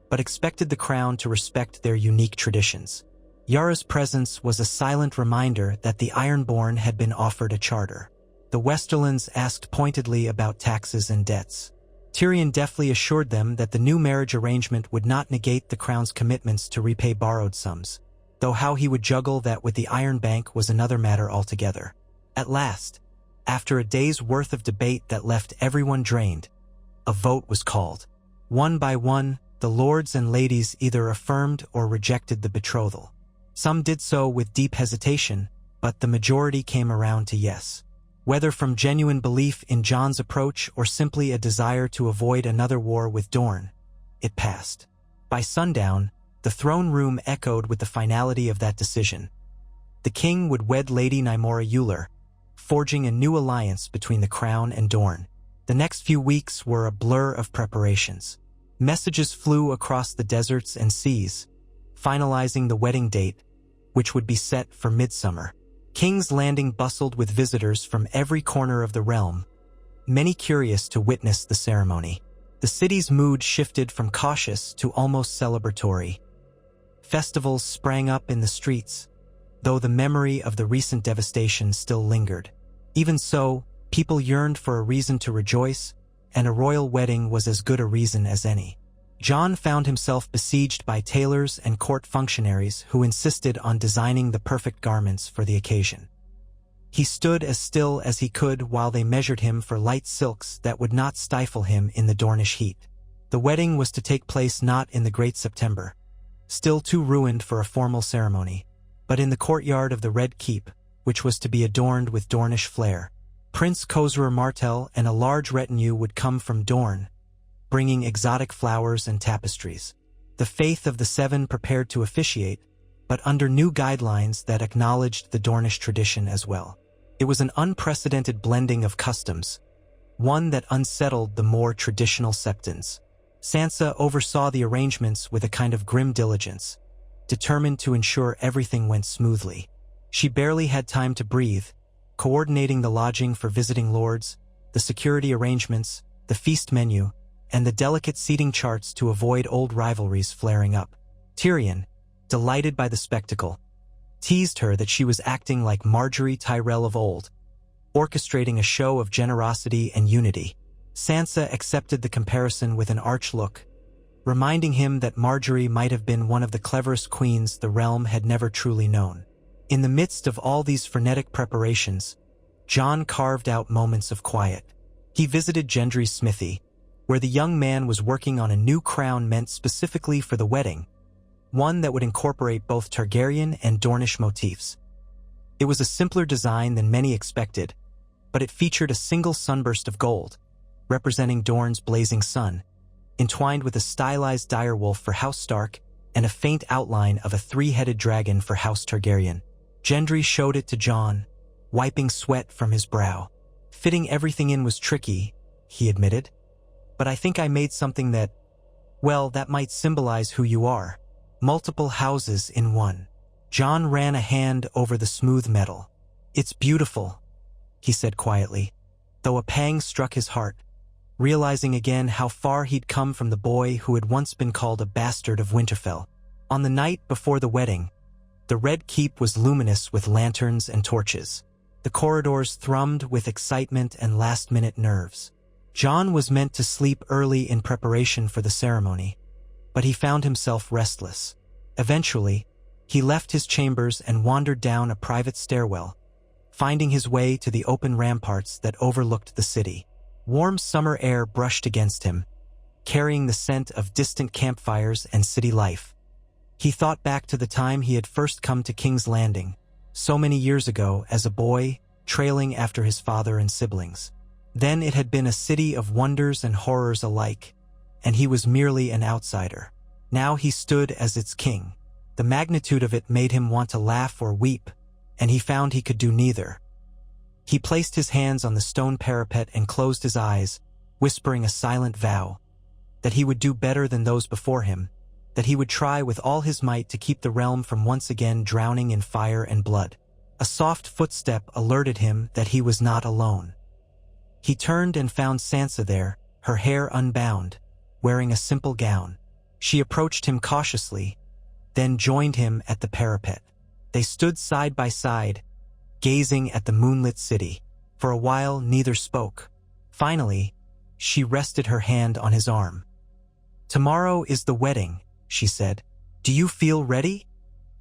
but expected the crown to respect their unique traditions. Yara's presence was a silent reminder that the Ironborn had been offered a charter. The Westerlands asked pointedly about taxes and debts. Tyrion deftly assured them that the new marriage arrangement would not negate the crown's commitments to repay borrowed sums, though how he would juggle that with the Iron Bank was another matter altogether. At last, after a day's worth of debate that left everyone drained, a vote was called. One by one, the lords and ladies either affirmed or rejected the betrothal. Some did so with deep hesitation, but the majority came around to yes. Whether from genuine belief in Jon's approach or simply a desire to avoid another war with Dorne, it passed. By sundown, the throne room echoed with the finality of that decision. The king would wed Lady Nymora Euler, forging a new alliance between the crown and Dorne. The next few weeks were a blur of preparations. Messages flew across the deserts and seas, finalizing the wedding date, which would be set for midsummer. King's Landing bustled with visitors from every corner of the realm, many curious to witness the ceremony. The city's mood shifted from cautious to almost celebratory. Festivals sprang up in the streets, though the memory of the recent devastation still lingered. Even so, people yearned for a reason to rejoice, and a royal wedding was as good a reason as any. Jon found himself besieged by tailors and court functionaries who insisted on designing the perfect garments for the occasion. He stood as still as he could while they measured him for light silks that would not stifle him in the Dornish heat. The wedding was to take place not in the Great September, still too ruined for a formal ceremony, but in the courtyard of the Red Keep, which was to be adorned with Dornish flair. Prince Khosroor Martell and a large retinue would come from Dorne, bringing exotic flowers and tapestries. The Faith of the Seven prepared to officiate, but under new guidelines that acknowledged the Dornish tradition as well. It was an unprecedented blending of customs, one that unsettled the more traditional Septons. Sansa oversaw the arrangements with a kind of grim diligence, determined to ensure everything went smoothly. She barely had time to breathe, coordinating the lodging for visiting lords, the security arrangements, the feast menu, and the delicate seating charts to avoid old rivalries flaring up. Tyrion, delighted by the spectacle, teased her that she was acting like Marjorie Tyrell of old, orchestrating a show of generosity and unity. Sansa accepted the comparison with an arch look, reminding him that Marjorie might have been one of the cleverest queens the realm had never truly known. In the midst of all these frenetic preparations, Jon carved out moments of quiet. He visited Gendry's smithy, where the young man was working on a new crown meant specifically for the wedding, one that would incorporate both Targaryen and Dornish motifs. It was a simpler design than many expected, but it featured a single sunburst of gold, representing Dorne's blazing sun, entwined with a stylized direwolf for House Stark and a faint outline of a three-headed dragon for House Targaryen. Gendry showed it to Jon, wiping sweat from his brow. Fitting everything in was tricky, he admitted, but I think I made something that, well, that might symbolize who you are. Multiple houses in one. Jon ran a hand over the smooth metal. It's beautiful, he said quietly, though a pang struck his heart, realizing again how far he'd come from the boy who had once been called a bastard of Winterfell. On the night before the wedding, the Red Keep was luminous with lanterns and torches. The corridors thrummed with excitement and last-minute nerves. Jon was meant to sleep early in preparation for the ceremony, but he found himself restless. Eventually, he left his chambers and wandered down a private stairwell, finding his way to the open ramparts that overlooked the city. Warm summer air brushed against him, carrying the scent of distant campfires and city life. He thought back to the time he had first come to King's Landing, so many years ago as a boy, trailing after his father and siblings. Then it had been a city of wonders and horrors alike, and he was merely an outsider. Now he stood as its king. The magnitude of it made him want to laugh or weep, and he found he could do neither. He placed his hands on the stone parapet and closed his eyes, whispering a silent vow that he would do better than those before him, that he would try with all his might to keep the realm from once again drowning in fire and blood. A soft footstep alerted him that he was not alone. He turned and found Sansa there, her hair unbound, wearing a simple gown. She approached him cautiously, then joined him at the parapet. They stood side by side, gazing at the moonlit city. For a while, neither spoke. Finally, she rested her hand on his arm. "Tomorrow is the wedding," she said. "Do you feel ready?"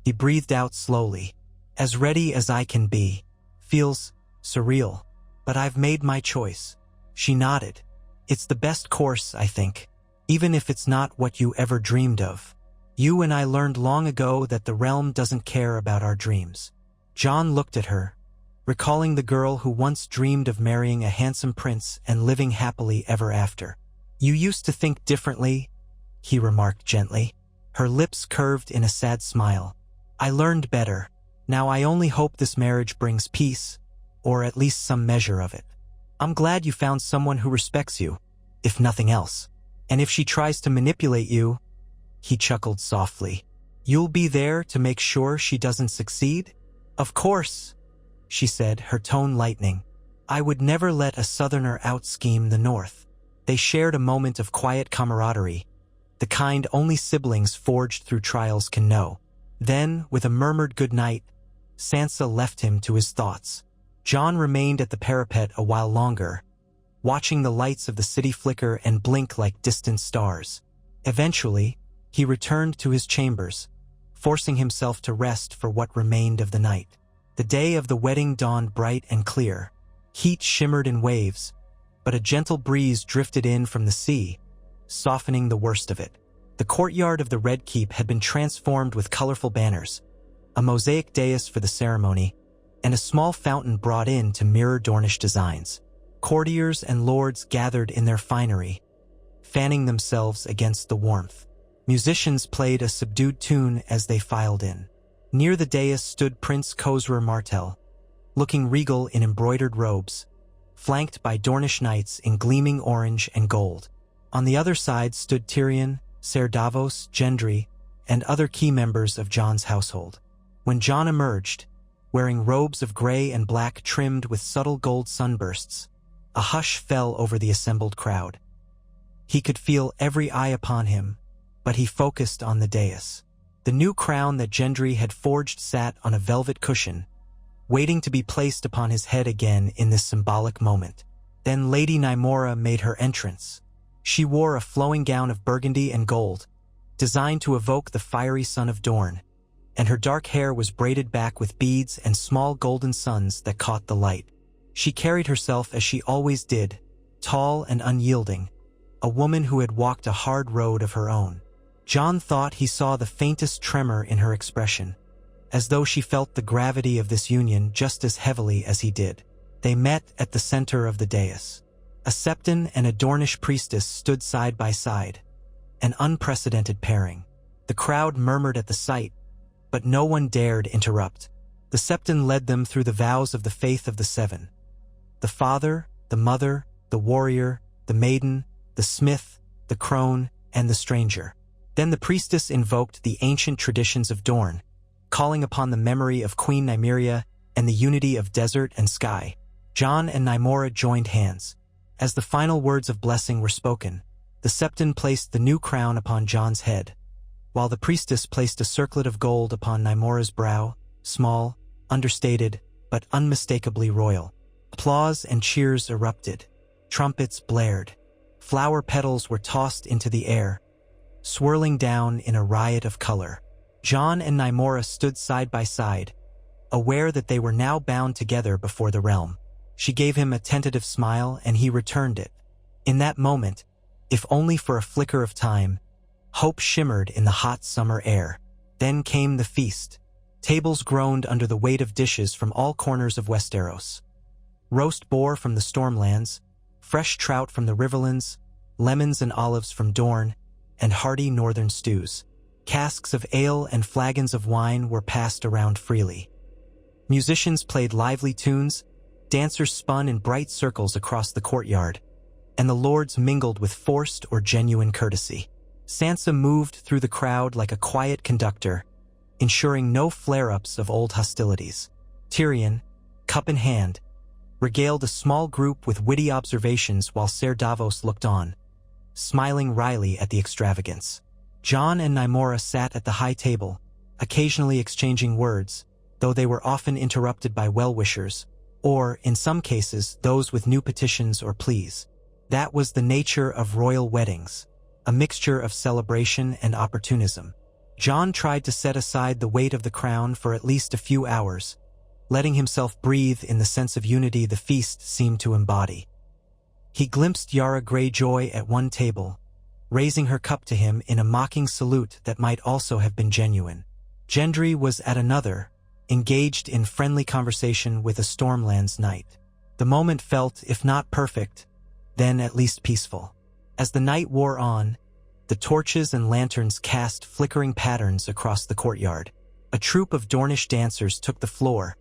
He breathed out slowly. "As ready as I can be. Feels surreal. But I've made my choice." She nodded. "It's the best course, I think. Even if it's not what you ever dreamed of. You and I learned long ago that the realm doesn't care about our dreams." Jon looked at her, recalling the girl who once dreamed of marrying a handsome prince and living happily ever after. "You used to think differently," he remarked gently. Her lips curved in a sad smile. "I learned better. Now I only hope this marriage brings peace, or at least some measure of it. I'm glad you found someone who respects you, if nothing else. And if she tries to manipulate you," he chuckled softly, "you'll be there to make sure she doesn't succeed?" "Of course," she said, her tone lightening. "I would never let a Southerner out-scheme the North." They shared a moment of quiet camaraderie, the kind only siblings forged through trials can know. Then, with a murmured good night, Sansa left him to his thoughts. Jon remained at the parapet a while longer, watching the lights of the city flicker and blink like distant stars. Eventually, he returned to his chambers, forcing himself to rest for what remained of the night. The day of the wedding dawned bright and clear. Heat shimmered in waves, but a gentle breeze drifted in from the sea, softening the worst of it. The courtyard of the Red Keep had been transformed with colorful banners, a mosaic dais for the ceremony, and a small fountain brought in to mirror Dornish designs. Courtiers and lords gathered in their finery, fanning themselves against the warmth. Musicians played a subdued tune as they filed in. Near the dais stood Prince Khosrow Martell, looking regal in embroidered robes, flanked by Dornish knights in gleaming orange and gold. On the other side stood Tyrion, Ser Davos, Gendry, and other key members of Jon's household. When Jon emerged, wearing robes of gray and black trimmed with subtle gold sunbursts, a hush fell over the assembled crowd. He could feel every eye upon him, but he focused on the dais. The new crown that Gendry had forged sat on a velvet cushion, waiting to be placed upon his head again in this symbolic moment. Then Lady Nymora made her entrance. She wore a flowing gown of burgundy and gold, designed to evoke the fiery son of Dorne, and her dark hair was braided back with beads and small golden suns that caught the light. She carried herself as she always did, tall and unyielding, a woman who had walked a hard road of her own. Jon thought he saw the faintest tremor in her expression, as though she felt the gravity of this union just as heavily as he did. They met at the center of the dais. A Septon and a Dornish priestess stood side by side, an unprecedented pairing. The crowd murmured at the sight, but no one dared interrupt. The Septon led them through the vows of the faith of the Seven: the father, the mother, the warrior, the maiden, the smith, the crone, and the stranger. Then the priestess invoked the ancient traditions of Dorne, calling upon the memory of Queen Nymeria and the unity of desert and sky. Jon and Nymora joined hands. As the final words of blessing were spoken, the Septon placed the new crown upon Jon's head, while the priestess placed a circlet of gold upon Nymora's brow, small, understated, but unmistakably royal. Applause and cheers erupted. Trumpets blared. Flower petals were tossed into the air, swirling down in a riot of color. Jon and Nymora stood side by side, aware that they were now bound together before the realm. She gave him a tentative smile, and he returned it. In that moment, if only for a flicker of time, hope shimmered in the hot summer air. Then came the feast. Tables groaned under the weight of dishes from all corners of Westeros. Roast boar from the Stormlands, fresh trout from the Riverlands, lemons and olives from Dorne, and hearty northern stews. Casks of ale and flagons of wine were passed around freely. Musicians played lively tunes, dancers spun in bright circles across the courtyard, and the lords mingled with forced or genuine courtesy. Sansa moved through the crowd like a quiet conductor, ensuring no flare-ups of old hostilities. Tyrion, cup in hand, regaled a small group with witty observations while Ser Davos looked on, smiling wryly at the extravagance. Jon and Nymora sat at the high table, occasionally exchanging words, though they were often interrupted by well-wishers, or, in some cases, those with new petitions or pleas. That was the nature of royal weddings, a mixture of celebration and opportunism. Jon tried to set aside the weight of the crown for at least a few hours, letting himself breathe in the sense of unity the feast seemed to embody. He glimpsed Yara Greyjoy at one table, raising her cup to him in a mocking salute that might also have been genuine. Gendry was at another, engaged in friendly conversation with a Stormlands knight. The moment felt, if not perfect, then at least peaceful. As the night wore on, the torches and lanterns cast flickering patterns across the courtyard. A troupe of Dornish dancers took the floor,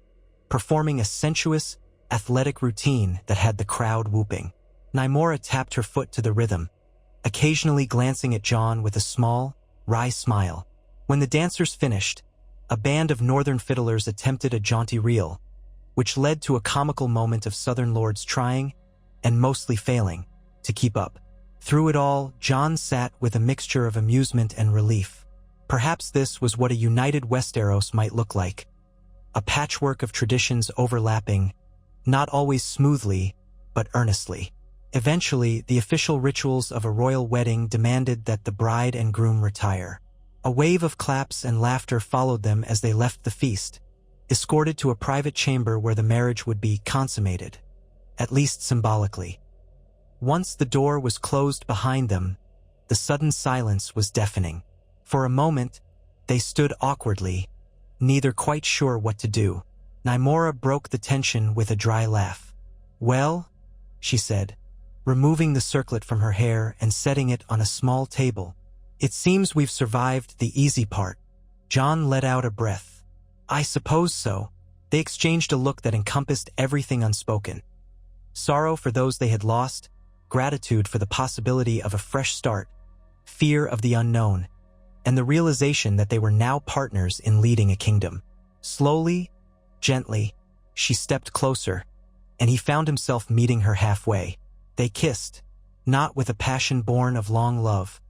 performing a sensuous, athletic routine that had the crowd whooping. Nymora tapped her foot to the rhythm, occasionally glancing at Jon with a small, wry smile. When the dancers finished, a band of northern fiddlers attempted a jaunty reel, which led to a comical moment of southern lords trying, and mostly failing, to keep up. Through it all, Jon sat with a mixture of amusement and relief. Perhaps this was what a united Westeros might look like. A patchwork of traditions overlapping, not always smoothly, but earnestly. Eventually, the official rituals of a royal wedding demanded that the bride and groom retire. A wave of claps and laughter followed them as they left the feast, escorted to a private chamber where the marriage would be consummated, at least symbolically. Once the door was closed behind them, the sudden silence was deafening. For a moment, they stood awkwardly, neither quite sure what to do. Nymora broke the tension with a dry laugh. "Well," she said, removing the circlet from her hair and setting it on a small table, "it seems we've survived the easy part." Jon let out a breath. "I suppose so." They exchanged a look that encompassed everything unspoken. Sorrow for those they had lost, gratitude for the possibility of a fresh start, fear of the unknown, and the realization that they were now partners in leading a kingdom. Slowly, gently, she stepped closer, and he found himself meeting her halfway. They kissed, not with a passion born of long love,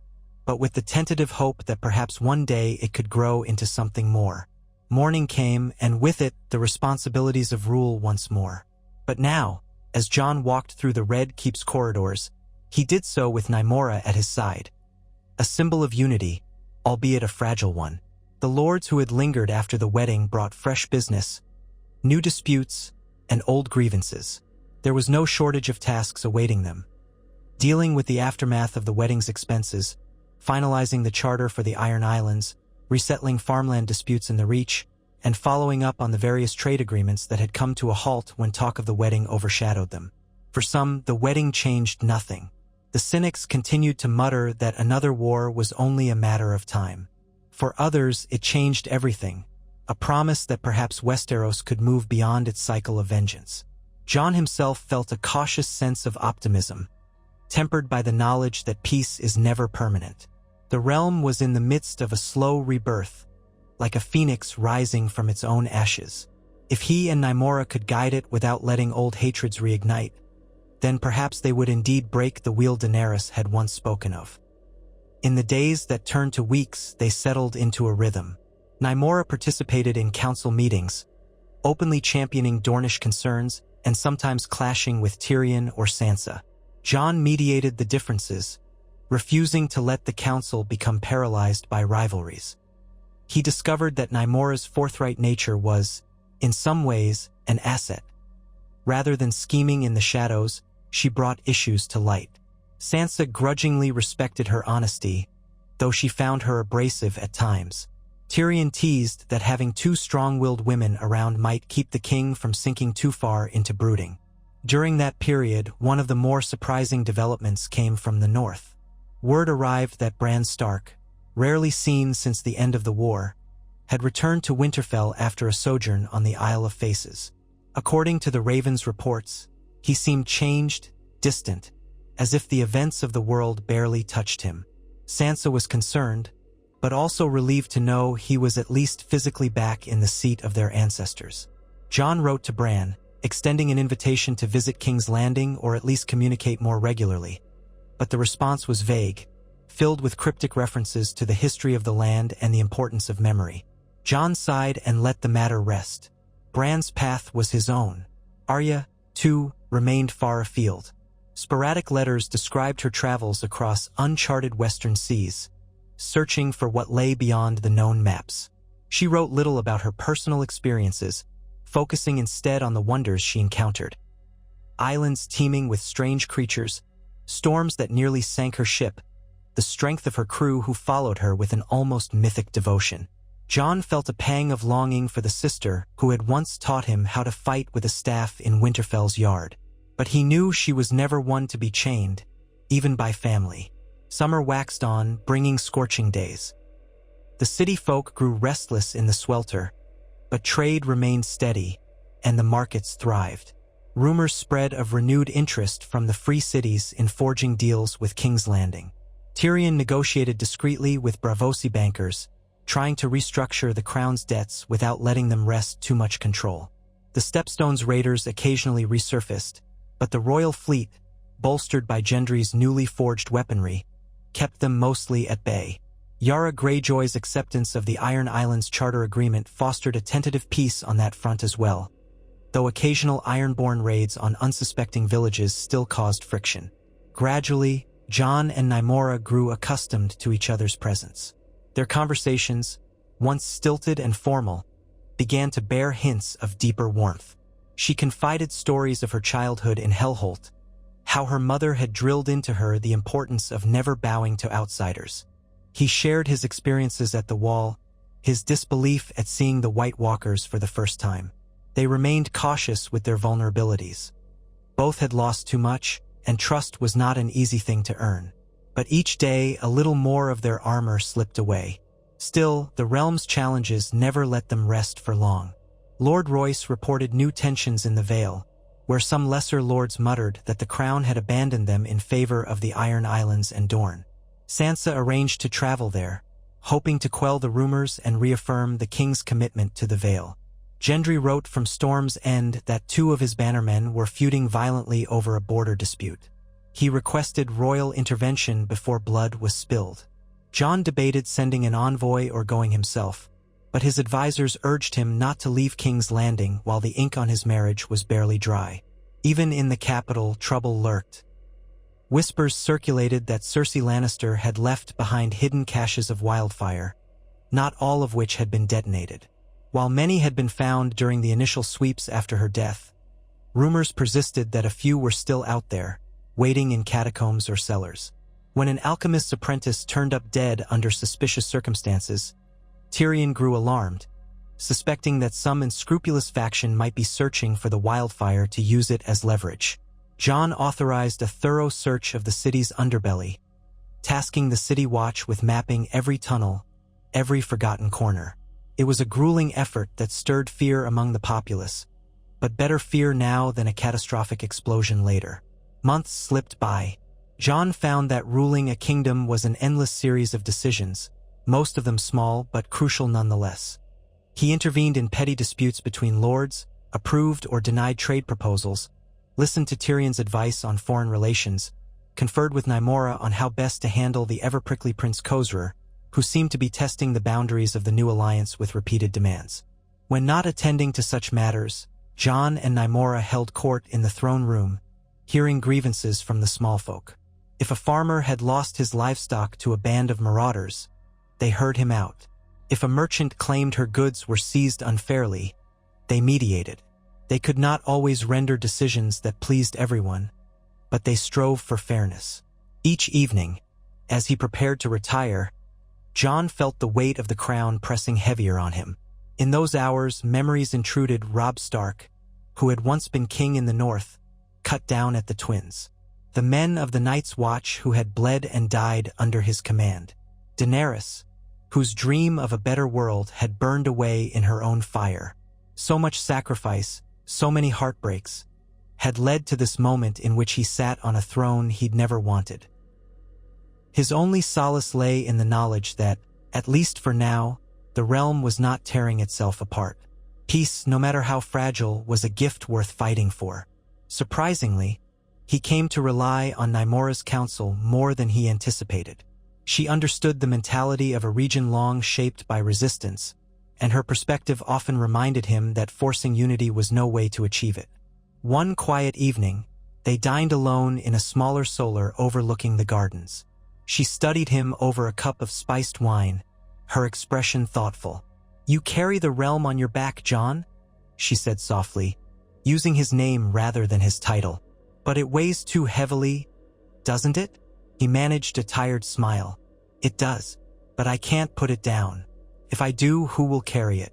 but with the tentative hope that perhaps one day it could grow into something more. Morning came, and with it the responsibilities of rule once more. But now, as Jon walked through the Red Keep's corridors, he did so with Nymora at his side. A symbol of unity, albeit a fragile one. The lords who had lingered after the wedding brought fresh business, new disputes, and old grievances. There was no shortage of tasks awaiting them. Dealing with the aftermath of the wedding's expenses, finalizing the charter for the Iron Islands, resettling farmland disputes in the Reach, and following up on the various trade agreements that had come to a halt when talk of the wedding overshadowed them. For some, the wedding changed nothing. The cynics continued to mutter that another war was only a matter of time. For others, it changed everything, a promise that perhaps Westeros could move beyond its cycle of vengeance. Jon himself felt a cautious sense of optimism, tempered by the knowledge that peace is never permanent. The realm was in the midst of a slow rebirth, like a phoenix rising from its own ashes. If he and Nymora could guide it without letting old hatreds reignite, then perhaps they would indeed break the wheel Daenerys had once spoken of. In the days that turned to weeks, they settled into a rhythm. Nymora participated in council meetings, openly championing Dornish concerns and sometimes clashing with Tyrion or Sansa. Jon mediated the differences, refusing to let the council become paralyzed by rivalries. He discovered that Nymora's forthright nature was, in some ways, an asset. Rather than scheming in the shadows, she brought issues to light. Sansa grudgingly respected her honesty, though she found her abrasive at times. Tyrion teased that having two strong-willed women around might keep the king from sinking too far into brooding. During that period, one of the more surprising developments came from the north. Word arrived that Bran Stark, rarely seen since the end of the war, had returned to Winterfell after a sojourn on the Isle of Faces. According to the Raven's reports, he seemed changed, distant, as if the events of the world barely touched him. Sansa was concerned, but also relieved to know he was at least physically back in the seat of their ancestors. Jon wrote to Bran, extending an invitation to visit King's Landing or at least communicate more regularly. But the response was vague, filled with cryptic references to the history of the land and the importance of memory. Jon sighed and let the matter rest. Bran's path was his own. Arya, too, remained far afield. Sporadic letters described her travels across uncharted western seas, searching for what lay beyond the known maps. She wrote little about her personal experiences, focusing instead on the wonders she encountered. Islands teeming with strange creatures, storms that nearly sank her ship, the strength of her crew who followed her with an almost mythic devotion. Jon felt a pang of longing for the sister who had once taught him how to fight with a staff in Winterfell's yard. But he knew she was never one to be chained, even by family. Summer waxed on, bringing scorching days. The city folk grew restless in the swelter, but trade remained steady, and the markets thrived. Rumors spread of renewed interest from the free cities in forging deals with King's Landing. Tyrion negotiated discreetly with Braavosi bankers, trying to restructure the crown's debts without letting them wrest too much control. The Stepstones raiders occasionally resurfaced, but the royal fleet, bolstered by Gendry's newly forged weaponry, kept them mostly at bay. Yara Greyjoy's acceptance of the Iron Islands Charter Agreement fostered a tentative peace on that front as well, though occasional Ironborn raids on unsuspecting villages still caused friction. Gradually, Jon and Nymora grew accustomed to each other's presence. Their conversations, once stilted and formal, began to bear hints of deeper warmth. She confided stories of her childhood in Hellholt, how her mother had drilled into her the importance of never bowing to outsiders. He shared his experiences at the Wall, his disbelief at seeing the White Walkers for the first time. They remained cautious with their vulnerabilities. Both had lost too much, and trust was not an easy thing to earn. But each day, a little more of their armor slipped away. Still, the realm's challenges never let them rest for long. Lord Royce reported new tensions in the Vale, where some lesser lords muttered that the crown had abandoned them in favor of the Iron Islands and Dorne. Sansa arranged to travel there, hoping to quell the rumors and reaffirm the king's commitment to the Vale. Gendry wrote from Storm's End that two of his bannermen were feuding violently over a border dispute. He requested royal intervention before blood was spilled. Jon debated sending an envoy or going himself, but his advisors urged him not to leave King's Landing while the ink on his marriage was barely dry. Even in the capital, trouble lurked. Whispers circulated that Cersei Lannister had left behind hidden caches of wildfire, not all of which had been detonated. While many had been found during the initial sweeps after her death, rumors persisted that a few were still out there, waiting in catacombs or cellars. When an alchemist's apprentice turned up dead under suspicious circumstances, Tyrion grew alarmed, suspecting that some unscrupulous faction might be searching for the wildfire to use it as leverage. Jon authorized a thorough search of the city's underbelly, tasking the City Watch with mapping every tunnel, every forgotten corner. It was a grueling effort that stirred fear among the populace, but better fear now than a catastrophic explosion later. Months slipped by. Jon found that ruling a kingdom was an endless series of decisions, most of them small but crucial nonetheless. He intervened in petty disputes between lords, approved or denied trade proposals, listened to Tyrion's advice on foreign relations, conferred with Nymora on how best to handle the ever-prickly Prince Khosrur, who seemed to be testing the boundaries of the new alliance with repeated demands. When not attending to such matters, Jon and Nymora held court in the throne room, hearing grievances from the small folk. If a farmer had lost his livestock to a band of marauders, they heard him out. If a merchant claimed her goods were seized unfairly, they mediated. They could not always render decisions that pleased everyone, but they strove for fairness. Each evening, as he prepared to retire, Jon felt the weight of the crown pressing heavier on him. In those hours, memories intruded. Robb Stark, who had once been king in the north, cut down at the twins. The men of the Night's Watch who had bled and died under his command. Daenerys, whose dream of a better world had burned away in her own fire. So much sacrifice, so many heartbreaks, had led to this moment in which he sat on a throne he'd never wanted. His only solace lay in the knowledge that, at least for now, the realm was not tearing itself apart. Peace, no matter how fragile, was a gift worth fighting for. Surprisingly, he came to rely on Nymora's counsel more than he anticipated. She understood the mentality of a region long shaped by resistance, and her perspective often reminded him that forcing unity was no way to achieve it. One quiet evening, they dined alone in a smaller solar overlooking the gardens. She studied him over a cup of spiced wine, her expression thoughtful. "You carry the realm on your back, Jon," she said softly, using his name rather than his title. "But it weighs too heavily, doesn't it?" He managed a tired smile. "It does, but I can't put it down. If I do, who will carry it?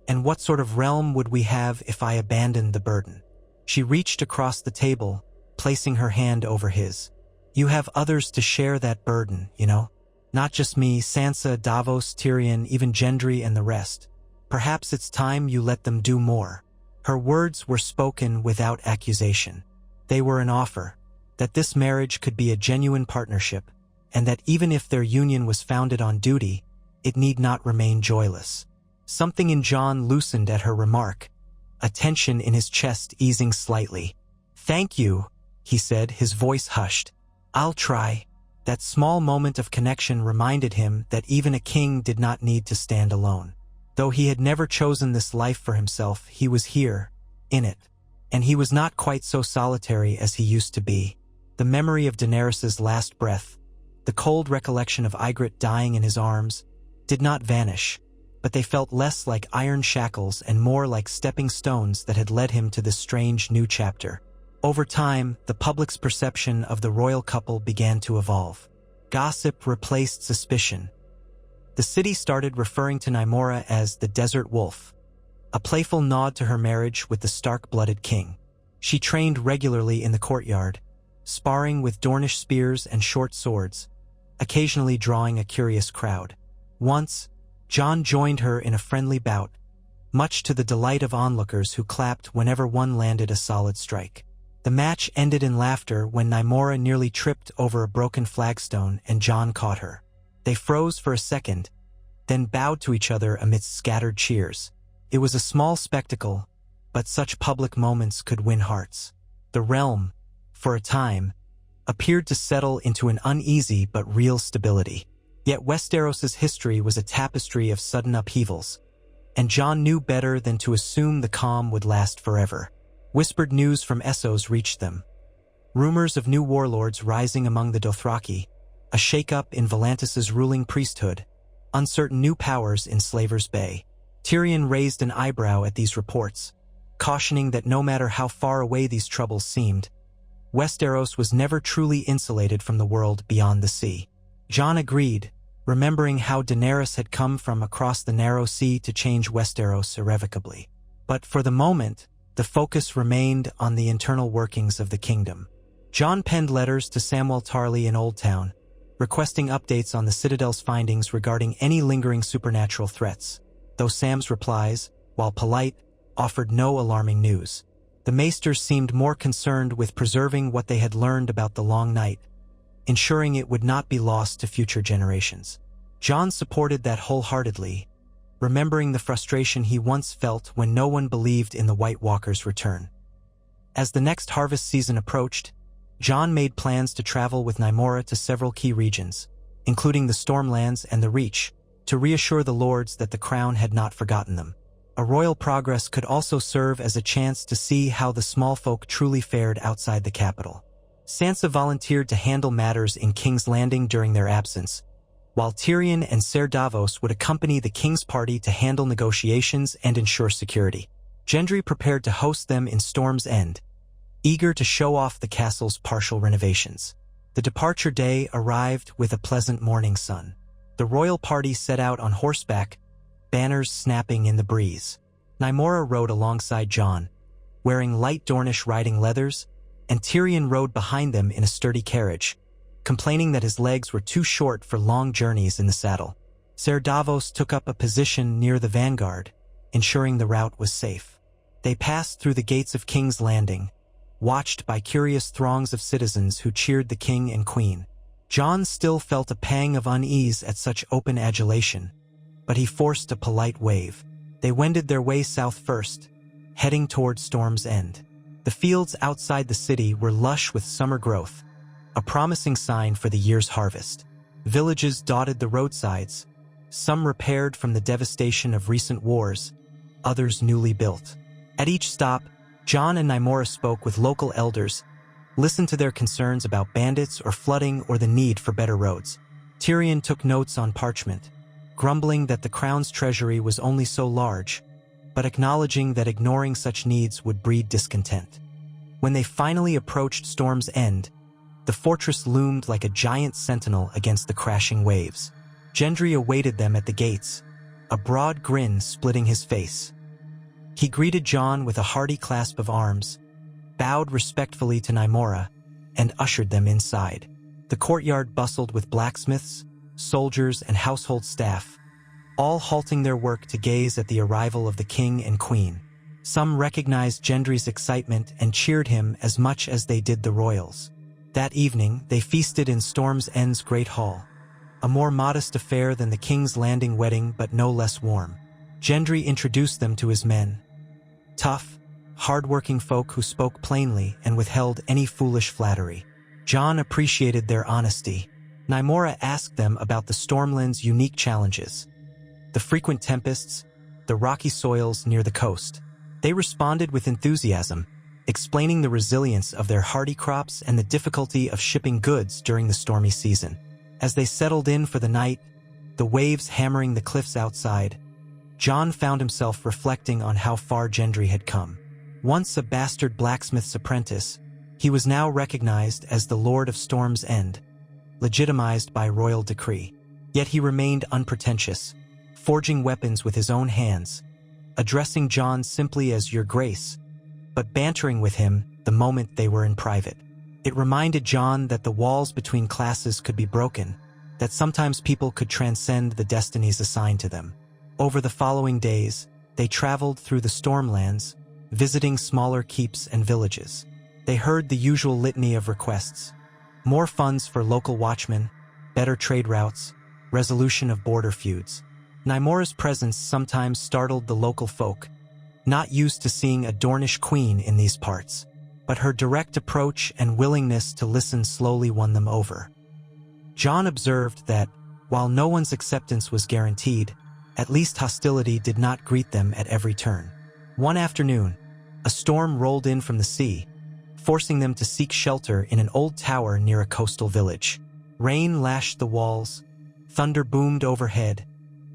And what sort of realm would we have if I abandoned the burden?" She reached across the table, placing her hand over his. "You have others to share that burden, you know? Not just me, Sansa, Davos, Tyrion, even Gendry and the rest. Perhaps it's time you let them do more." Her words were spoken without accusation. They were an offer, that this marriage could be a genuine partnership, and that even if their union was founded on duty, it need not remain joyless. Something in Jon loosened at her remark, a tension in his chest easing slightly. "Thank you," he said, his voice hushed. "I'll try." That small moment of connection reminded him that even a king did not need to stand alone. Though he had never chosen this life for himself, he was here, in it. And he was not quite so solitary as he used to be. The memory of Daenerys's last breath, the cold recollection of Ygritte dying in his arms, did not vanish, but they felt less like iron shackles and more like stepping stones that had led him to this strange new chapter. Over time, the public's perception of the royal couple began to evolve. Gossip replaced suspicion. The city started referring to Nymora as the Desert Wolf, a playful nod to her marriage with the Stark-blooded king. She trained regularly in the courtyard, sparring with Dornish spears and short swords, occasionally drawing a curious crowd. Once, Jon joined her in a friendly bout, much to the delight of onlookers who clapped whenever one landed a solid strike. The match ended in laughter when Nymora nearly tripped over a broken flagstone and Jon caught her. They froze for a second, then bowed to each other amidst scattered cheers. It was a small spectacle, but such public moments could win hearts. The realm, for a time, appeared to settle into an uneasy but real stability. Yet Westeros's history was a tapestry of sudden upheavals, and Jon knew better than to assume the calm would last forever. Whispered news from Essos reached them. Rumors of new warlords rising among the Dothraki, a shakeup in Volantis's ruling priesthood, uncertain new powers in Slaver's Bay. Tyrion raised an eyebrow at these reports, cautioning that no matter how far away these troubles seemed, Westeros was never truly insulated from the world beyond the sea. Jon agreed, remembering how Daenerys had come from across the narrow sea to change Westeros irrevocably. But for the moment, the focus remained on the internal workings of the kingdom. Jon penned letters to Samwell Tarly in Old Town, requesting updates on the Citadel's findings regarding any lingering supernatural threats, though Sam's replies, while polite, offered no alarming news. The Maesters seemed more concerned with preserving what they had learned about the Long Night, ensuring it would not be lost to future generations. Jon supported that wholeheartedly, remembering the frustration he once felt when no one believed in the White Walker's return. As the next harvest season approached, Jon made plans to travel with Nymora to several key regions, including the Stormlands and the Reach, to reassure the lords that the crown had not forgotten them. A royal progress could also serve as a chance to see how the small folk truly fared outside the capital. Sansa volunteered to handle matters in King's Landing during their absence, while Tyrion and Ser Davos would accompany the king's party to handle negotiations and ensure security. Gendry prepared to host them in Storm's End, eager to show off the castle's partial renovations. The departure day arrived with a pleasant morning sun. The royal party set out on horseback, banners snapping in the breeze. Nymora rode alongside Jon, wearing light Dornish riding leathers, and Tyrion rode behind them in a sturdy carriage, complaining that his legs were too short for long journeys in the saddle. Ser Davos took up a position near the vanguard, ensuring the route was safe. They passed through the gates of King's Landing, watched by curious throngs of citizens who cheered the king and queen. Jon still felt a pang of unease at such open adulation, but he forced a polite wave. They wended their way south first, heading toward Storm's End. The fields outside the city were lush with summer growth, a promising sign for the year's harvest. Villages dotted the roadsides, some repaired from the devastation of recent wars, others newly built. At each stop, Jon and Nymora spoke with local elders, listened to their concerns about bandits or flooding or the need for better roads. Tyrion took notes on parchment, grumbling that the crown's treasury was only so large, but acknowledging that ignoring such needs would breed discontent. When they finally approached Storm's End, the fortress loomed like a giant sentinel against the crashing waves. Gendry awaited them at the gates, a broad grin splitting his face. He greeted Jon with a hearty clasp of arms, bowed respectfully to Nymora, and ushered them inside. The courtyard bustled with blacksmiths, soldiers, and household staff, all halting their work to gaze at the arrival of the king and queen. Some recognized Gendry's excitement and cheered him as much as they did the royals. That evening, they feasted in Storm's End's Great Hall, a more modest affair than the King's Landing wedding but no less warm. Gendry introduced them to his men. Tough, hard-working folk who spoke plainly and withheld any foolish flattery. Jon appreciated their honesty. Nymora asked them about the Stormland's unique challenges, the frequent tempests, the rocky soils near the coast. They responded with enthusiasm, explaining the resilience of their hardy crops and the difficulty of shipping goods during the stormy season. As they settled in for the night, the waves hammering the cliffs outside, Jon found himself reflecting on how far Gendry had come. Once a bastard blacksmith's apprentice, he was now recognized as the Lord of Storm's End, legitimized by royal decree. Yet he remained unpretentious, forging weapons with his own hands, addressing Jon simply as Your Grace, but bantering with him the moment they were in private. It reminded Jon that the walls between classes could be broken, that sometimes people could transcend the destinies assigned to them. Over the following days, they traveled through the Stormlands, visiting smaller keeps and villages. They heard the usual litany of requests: more funds for local watchmen, better trade routes, resolution of border feuds. Nymora's presence sometimes startled the local folk, not used to seeing a Dornish queen in these parts, but her direct approach and willingness to listen slowly won them over. Jon observed that, while no one's acceptance was guaranteed, at least hostility did not greet them at every turn. One afternoon, a storm rolled in from the sea, forcing them to seek shelter in an old tower near a coastal village. Rain lashed the walls, thunder boomed overhead,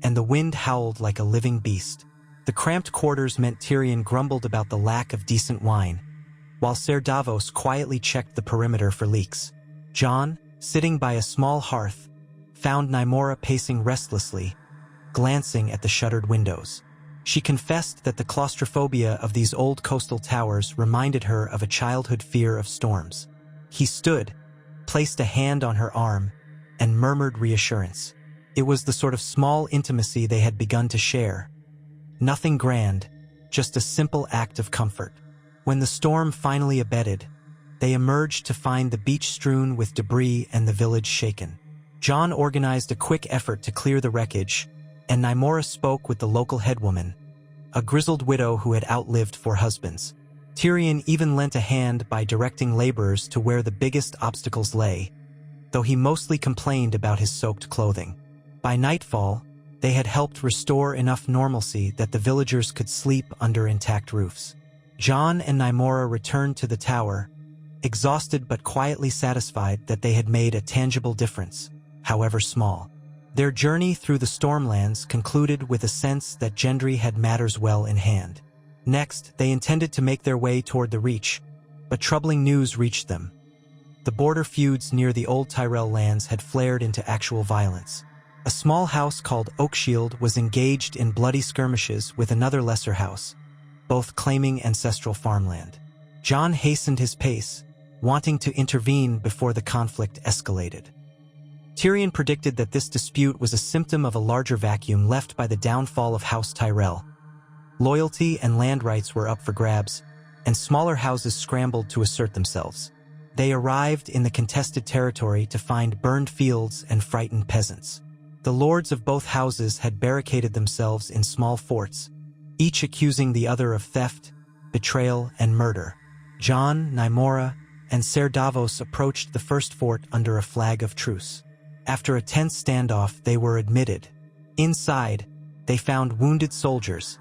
and the wind howled like a living beast. The cramped quarters meant Tyrion grumbled about the lack of decent wine, while Ser Davos quietly checked the perimeter for leaks. Jon, sitting by a small hearth, found Nymora pacing restlessly, glancing at the shuttered windows. She confessed that the claustrophobia of these old coastal towers reminded her of a childhood fear of storms. He stood, placed a hand on her arm, and murmured reassurance. It was the sort of small intimacy they had begun to share. Nothing grand, just a simple act of comfort. When the storm finally abated, they emerged to find the beach strewn with debris and the village shaken. Jon organized a quick effort to clear the wreckage, and Nymora spoke with the local headwoman, a grizzled widow who had outlived 4 husbands. Tyrion even lent a hand by directing laborers to where the biggest obstacles lay, though he mostly complained about his soaked clothing. By nightfall, they had helped restore enough normalcy that the villagers could sleep under intact roofs. Jon and Nymora returned to the tower, exhausted but quietly satisfied that they had made a tangible difference, however small. Their journey through the Stormlands concluded with a sense that Gendry had matters well in hand. Next, they intended to make their way toward the Reach, but troubling news reached them. The border feuds near the old Tyrell lands had flared into actual violence. A small house called Oakshield was engaged in bloody skirmishes with another lesser house, both claiming ancestral farmland. Jon hastened his pace, wanting to intervene before the conflict escalated. Tyrion predicted that this dispute was a symptom of a larger vacuum left by the downfall of House Tyrell. Loyalty and land rights were up for grabs, and smaller houses scrambled to assert themselves. They arrived in the contested territory to find burned fields and frightened peasants. The lords of both houses had barricaded themselves in small forts, each accusing the other of theft, betrayal, and murder. Jon, Nymora, and Ser Davos approached the first fort under a flag of truce. After a tense standoff, they were admitted. Inside, they found wounded soldiers,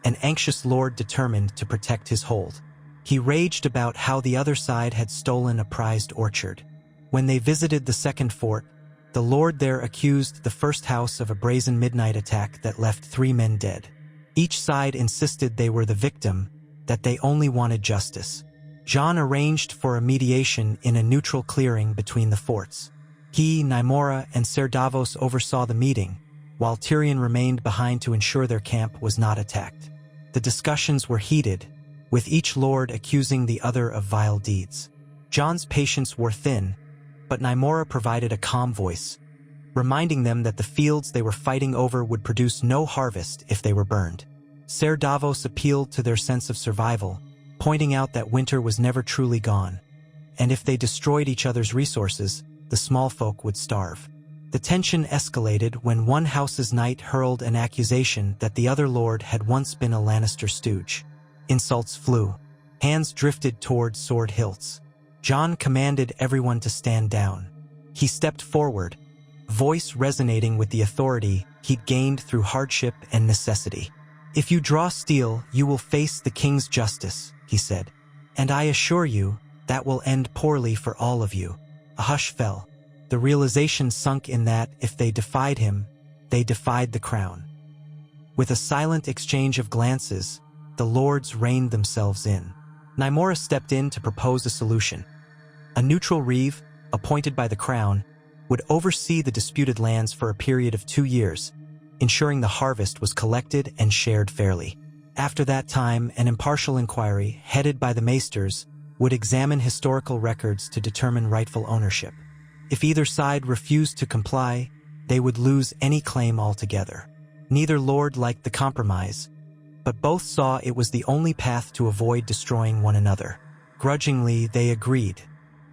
an anxious lord determined to protect his hold. He raged about how the other side had stolen a prized orchard. When they visited the second fort, the lord there accused the first house of a brazen midnight attack that left 3 men dead. Each side insisted they were the victim, that they only wanted justice. Jon arranged for a mediation in a neutral clearing between the forts. He, Nymora, and Ser Davos oversaw the meeting, while Tyrion remained behind to ensure their camp was not attacked. The discussions were heated, with each lord accusing the other of vile deeds. Jon's patience wore thin, but Nymora provided a calm voice, reminding them that the fields they were fighting over would produce no harvest if they were burned. Ser Davos appealed to their sense of survival, pointing out that winter was never truly gone, and if they destroyed each other's resources, the small folk would starve. The tension escalated when one house's knight hurled an accusation that the other lord had once been a Lannister stooge. Insults flew. Hands drifted toward sword hilts. Jon commanded everyone to stand down. He stepped forward, voice resonating with the authority he'd gained through hardship and necessity. "If you draw steel, you will face the king's justice," he said. "And I assure you, that will end poorly for all of you." A hush fell. The realization sunk in that, if they defied him, they defied the crown. With a silent exchange of glances, the lords reined themselves in. Nymora stepped in to propose a solution. A neutral reeve, appointed by the crown, would oversee the disputed lands for a period of 2 years, ensuring the harvest was collected and shared fairly. After that time, an impartial inquiry, headed by the maesters, would examine historical records to determine rightful ownership. If either side refused to comply, they would lose any claim altogether. Neither lord liked the compromise, but both saw it was the only path to avoid destroying one another. Grudgingly, they agreed.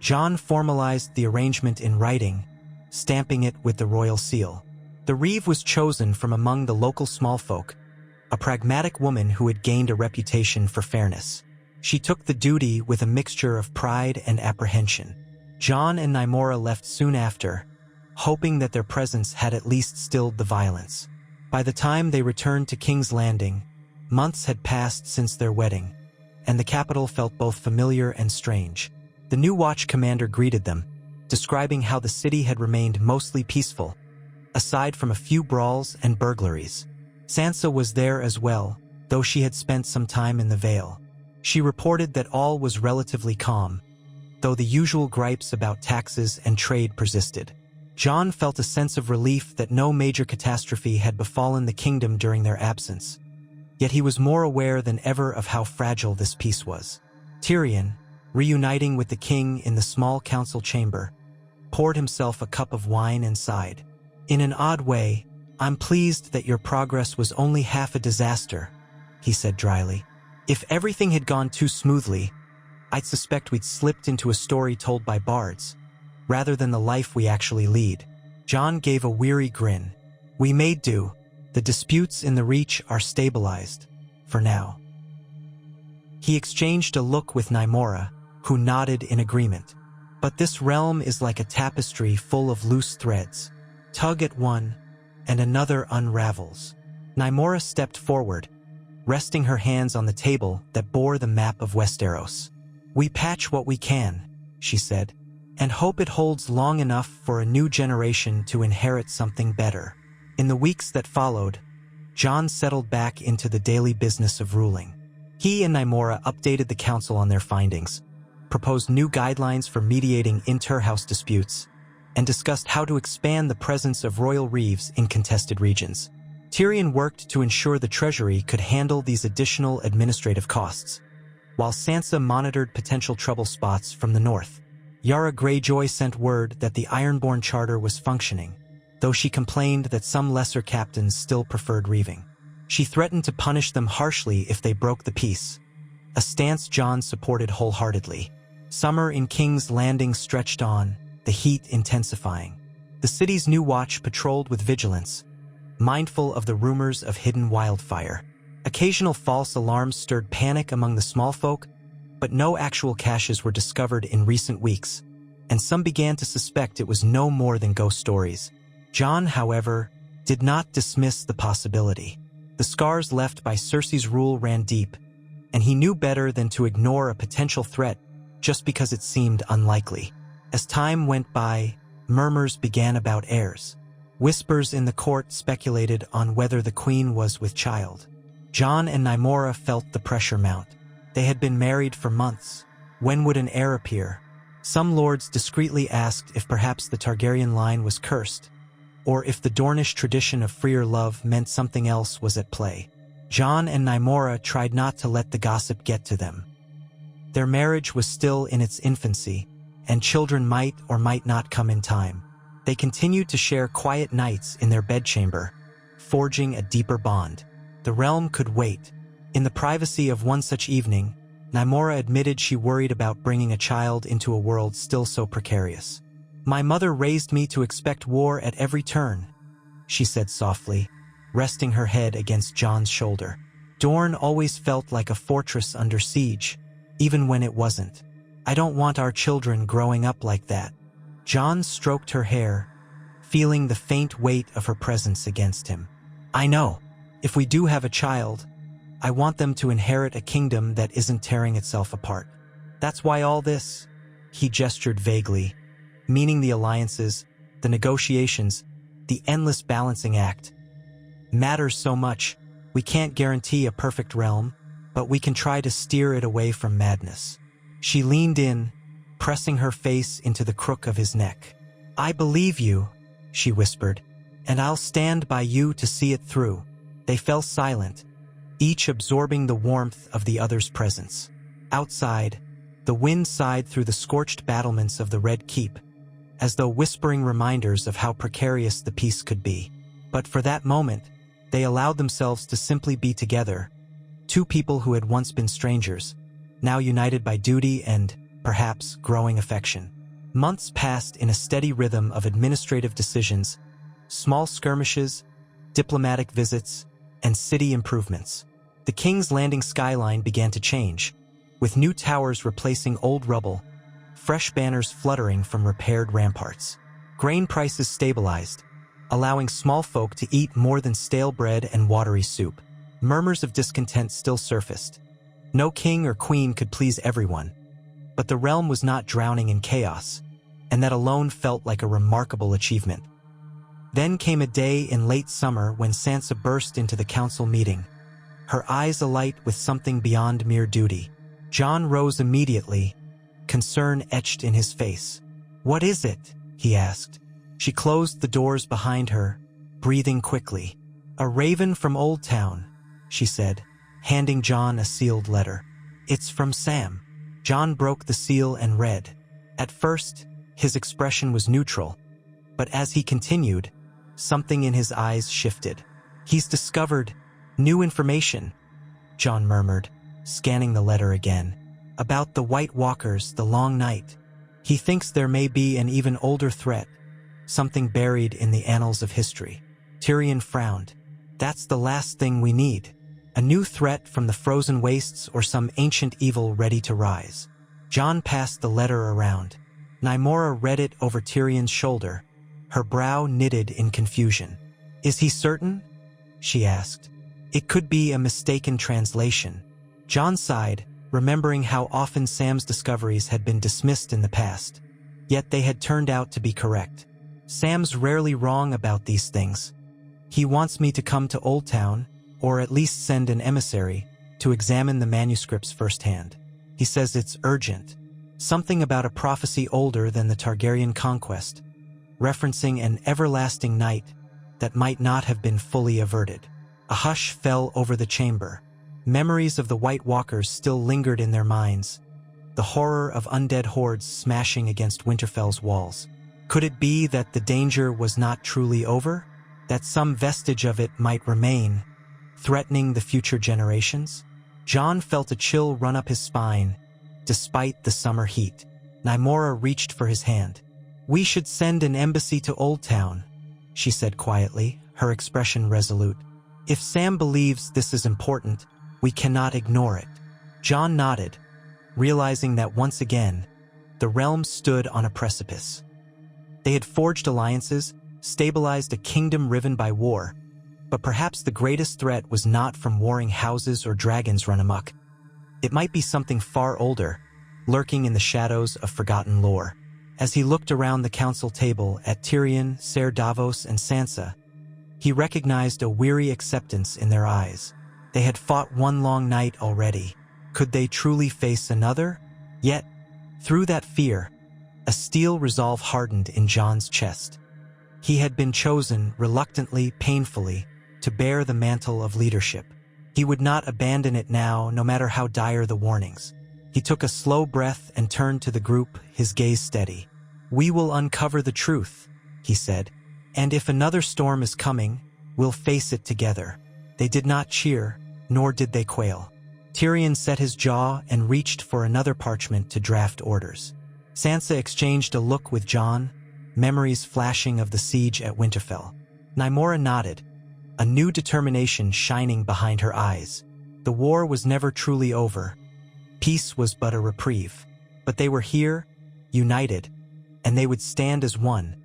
Jon formalized the arrangement in writing, stamping it with the royal seal. The reeve was chosen from among the local smallfolk, a pragmatic woman who had gained a reputation for fairness. She took the duty with a mixture of pride and apprehension. Jon and Nymora left soon after, hoping that their presence had at least stilled the violence. By the time they returned to King's Landing, months had passed since their wedding, and the capital felt both familiar and strange. The new watch commander greeted them, describing how the city had remained mostly peaceful, aside from a few brawls and burglaries. Sansa was there as well, though she had spent some time in the Vale. She reported that all was relatively calm, though the usual gripes about taxes and trade persisted. Jon felt a sense of relief that no major catastrophe had befallen the kingdom during their absence. Yet he was more aware than ever of how fragile this peace was. Tyrion, reuniting with the king in the small council chamber, poured himself a cup of wine and sighed. "In an odd way, I'm pleased that your progress was only half a disaster," he said dryly. "If everything had gone too smoothly, I'd suspect we'd slipped into a story told by bards, rather than the life we actually lead." Jon gave a weary grin. "We made do. The disputes in the Reach are stabilized, for now." He exchanged a look with Nymora, who nodded in agreement. "But this realm is like a tapestry full of loose threads. Tug at one, and another unravels." Nymora stepped forward, resting her hands on the table that bore the map of Westeros. "We patch what we can," she said, "and hope it holds long enough for a new generation to inherit something better." In the weeks that followed, Jon settled back into the daily business of ruling. He and Nymora updated the council on their findings, proposed new guidelines for mediating inter-house disputes, and discussed how to expand the presence of royal reeves in contested regions. Tyrion worked to ensure the treasury could handle these additional administrative costs, while Sansa monitored potential trouble spots from the north. Yara Greyjoy sent word that the Ironborn Charter was functioning, though she complained that some lesser captains still preferred reaving. She threatened to punish them harshly if they broke the peace, a stance Jon supported wholeheartedly. Summer in King's Landing stretched on, the heat intensifying. The city's new watch patrolled with vigilance, mindful of the rumors of hidden wildfire. Occasional false alarms stirred panic among the small folk, but no actual caches were discovered in recent weeks, and some began to suspect it was no more than ghost stories. Jon, however, did not dismiss the possibility. The scars left by Cersei's rule ran deep, and he knew better than to ignore a potential threat just because it seemed unlikely. As time went by, murmurs began about heirs. Whispers in the court speculated on whether the queen was with child. Jon and Nymora felt the pressure mount. They had been married for months. When would an heir appear? Some lords discreetly asked if perhaps the Targaryen line was cursed, or if the Dornish tradition of freer love meant something else was at play. Jon and Nymora tried not to let the gossip get to them. Their marriage was still in its infancy, and children might or might not come in time. They continued to share quiet nights in their bedchamber, forging a deeper bond. The realm could wait. In the privacy of one such evening, Nymora admitted she worried about bringing a child into a world still so precarious. "My mother raised me to expect war at every turn," she said softly, resting her head against Jon's shoulder. "Dorne always felt like a fortress under siege, even when it wasn't. I don't want our children growing up like that." Jon stroked her hair, feeling the faint weight of her presence against him. "I know. If we do have a child, I want them to inherit a kingdom that isn't tearing itself apart. That's why all this," he gestured vaguely, meaning the alliances, the negotiations, the endless balancing act, "matters so much. We can't guarantee a perfect realm, but we can try to steer it away from madness." She leaned in, pressing her face into the crook of his neck. "I believe you," she whispered, "and I'll stand by you to see it through." They fell silent, each absorbing the warmth of the other's presence. Outside, the wind sighed through the scorched battlements of the Red Keep, as though whispering reminders of how precarious the peace could be. But for that moment, they allowed themselves to simply be together, two people who had once been strangers, now united by duty and, perhaps, growing affection. Months passed in a steady rhythm of administrative decisions, small skirmishes, diplomatic visits, and city improvements. The King's Landing skyline began to change, with new towers replacing old rubble, fresh banners fluttering from repaired ramparts. Grain prices stabilized, allowing small folk to eat more than stale bread and watery soup. Murmurs of discontent still surfaced. No king or queen could please everyone, but the realm was not drowning in chaos, and that alone felt like a remarkable achievement. Then came a day in late summer when Sansa burst into the council meeting, her eyes alight with something beyond mere duty. Jon rose immediately, concern etched in his face. "What is it?" he asked. She closed the doors behind her, breathing quickly. "A raven from Old Town," she said, handing Jon a sealed letter. "It's from Sam." Jon broke the seal and read. At first, his expression was neutral, but as he continued, something in his eyes shifted. "He's discovered new information," Jon murmured, scanning the letter again. "About the White Walkers, the Long Night. He thinks there may be an even older threat, something buried in the annals of history." Tyrion frowned. "That's the last thing we need. A new threat from the frozen wastes or some ancient evil ready to rise." Jon passed the letter around. Nymora read it over Tyrion's shoulder, her brow knitted in confusion. "Is he certain?" she asked. "It could be a mistaken translation." Jon sighed, remembering how often Sam's discoveries had been dismissed in the past, yet they had turned out to be correct. "Sam's rarely wrong about these things. He wants me to come to Old Town, or at least send an emissary, to examine the manuscripts firsthand. He says it's urgent. Something about a prophecy older than the Targaryen conquest, referencing an everlasting night that might not have been fully averted." A hush fell over the chamber. Memories of the White Walkers still lingered in their minds, the horror of undead hordes smashing against Winterfell's walls. Could it be that the danger was not truly over? That some vestige of it might remain, threatening the future generations? Jon felt a chill run up his spine, despite the summer heat. Nymora reached for his hand. "We should send an embassy to Oldtown," she said quietly, her expression resolute. "If Sam believes this is important, we cannot ignore it." Jon nodded, realizing that once again, the realm stood on a precipice. They had forged alliances, stabilized a kingdom riven by war, but perhaps the greatest threat was not from warring houses or dragons run amok. It might be something far older, lurking in the shadows of forgotten lore. As he looked around the council table at Tyrion, Ser Davos, and Sansa, he recognized a weary acceptance in their eyes. They had fought one long night already. Could they truly face another? Yet, through that fear, a steel resolve hardened in Jon's chest. He had been chosen, reluctantly, painfully, to bear the mantle of leadership. He would not abandon it now, no matter how dire the warnings. He took a slow breath and turned to the group, his gaze steady. "We will uncover the truth," he said. "And if another storm is coming, we'll face it together." They did not cheer, nor did they quail. Tyrion set his jaw and reached for another parchment to draft orders. Sansa exchanged a look with Jon, memories flashing of the siege at Winterfell. Nymora nodded, a new determination shining behind her eyes. The war was never truly over. Peace was but a reprieve. But they were here, united, and they would stand as one,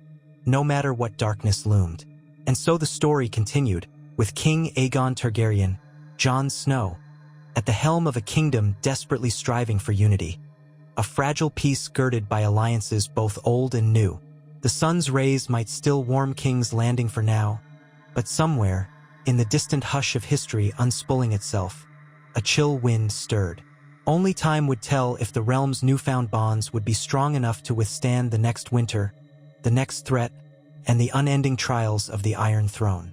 no matter what darkness loomed. And so the story continued, with King Aegon Targaryen, Jon Snow, at the helm of a kingdom desperately striving for unity. A fragile peace girded by alliances both old and new. The sun's rays might still warm King's Landing for now, but somewhere, in the distant hush of history unspooling itself, a chill wind stirred. Only time would tell if the realm's newfound bonds would be strong enough to withstand the next winter, the next threat, and the unending trials of the Iron Throne.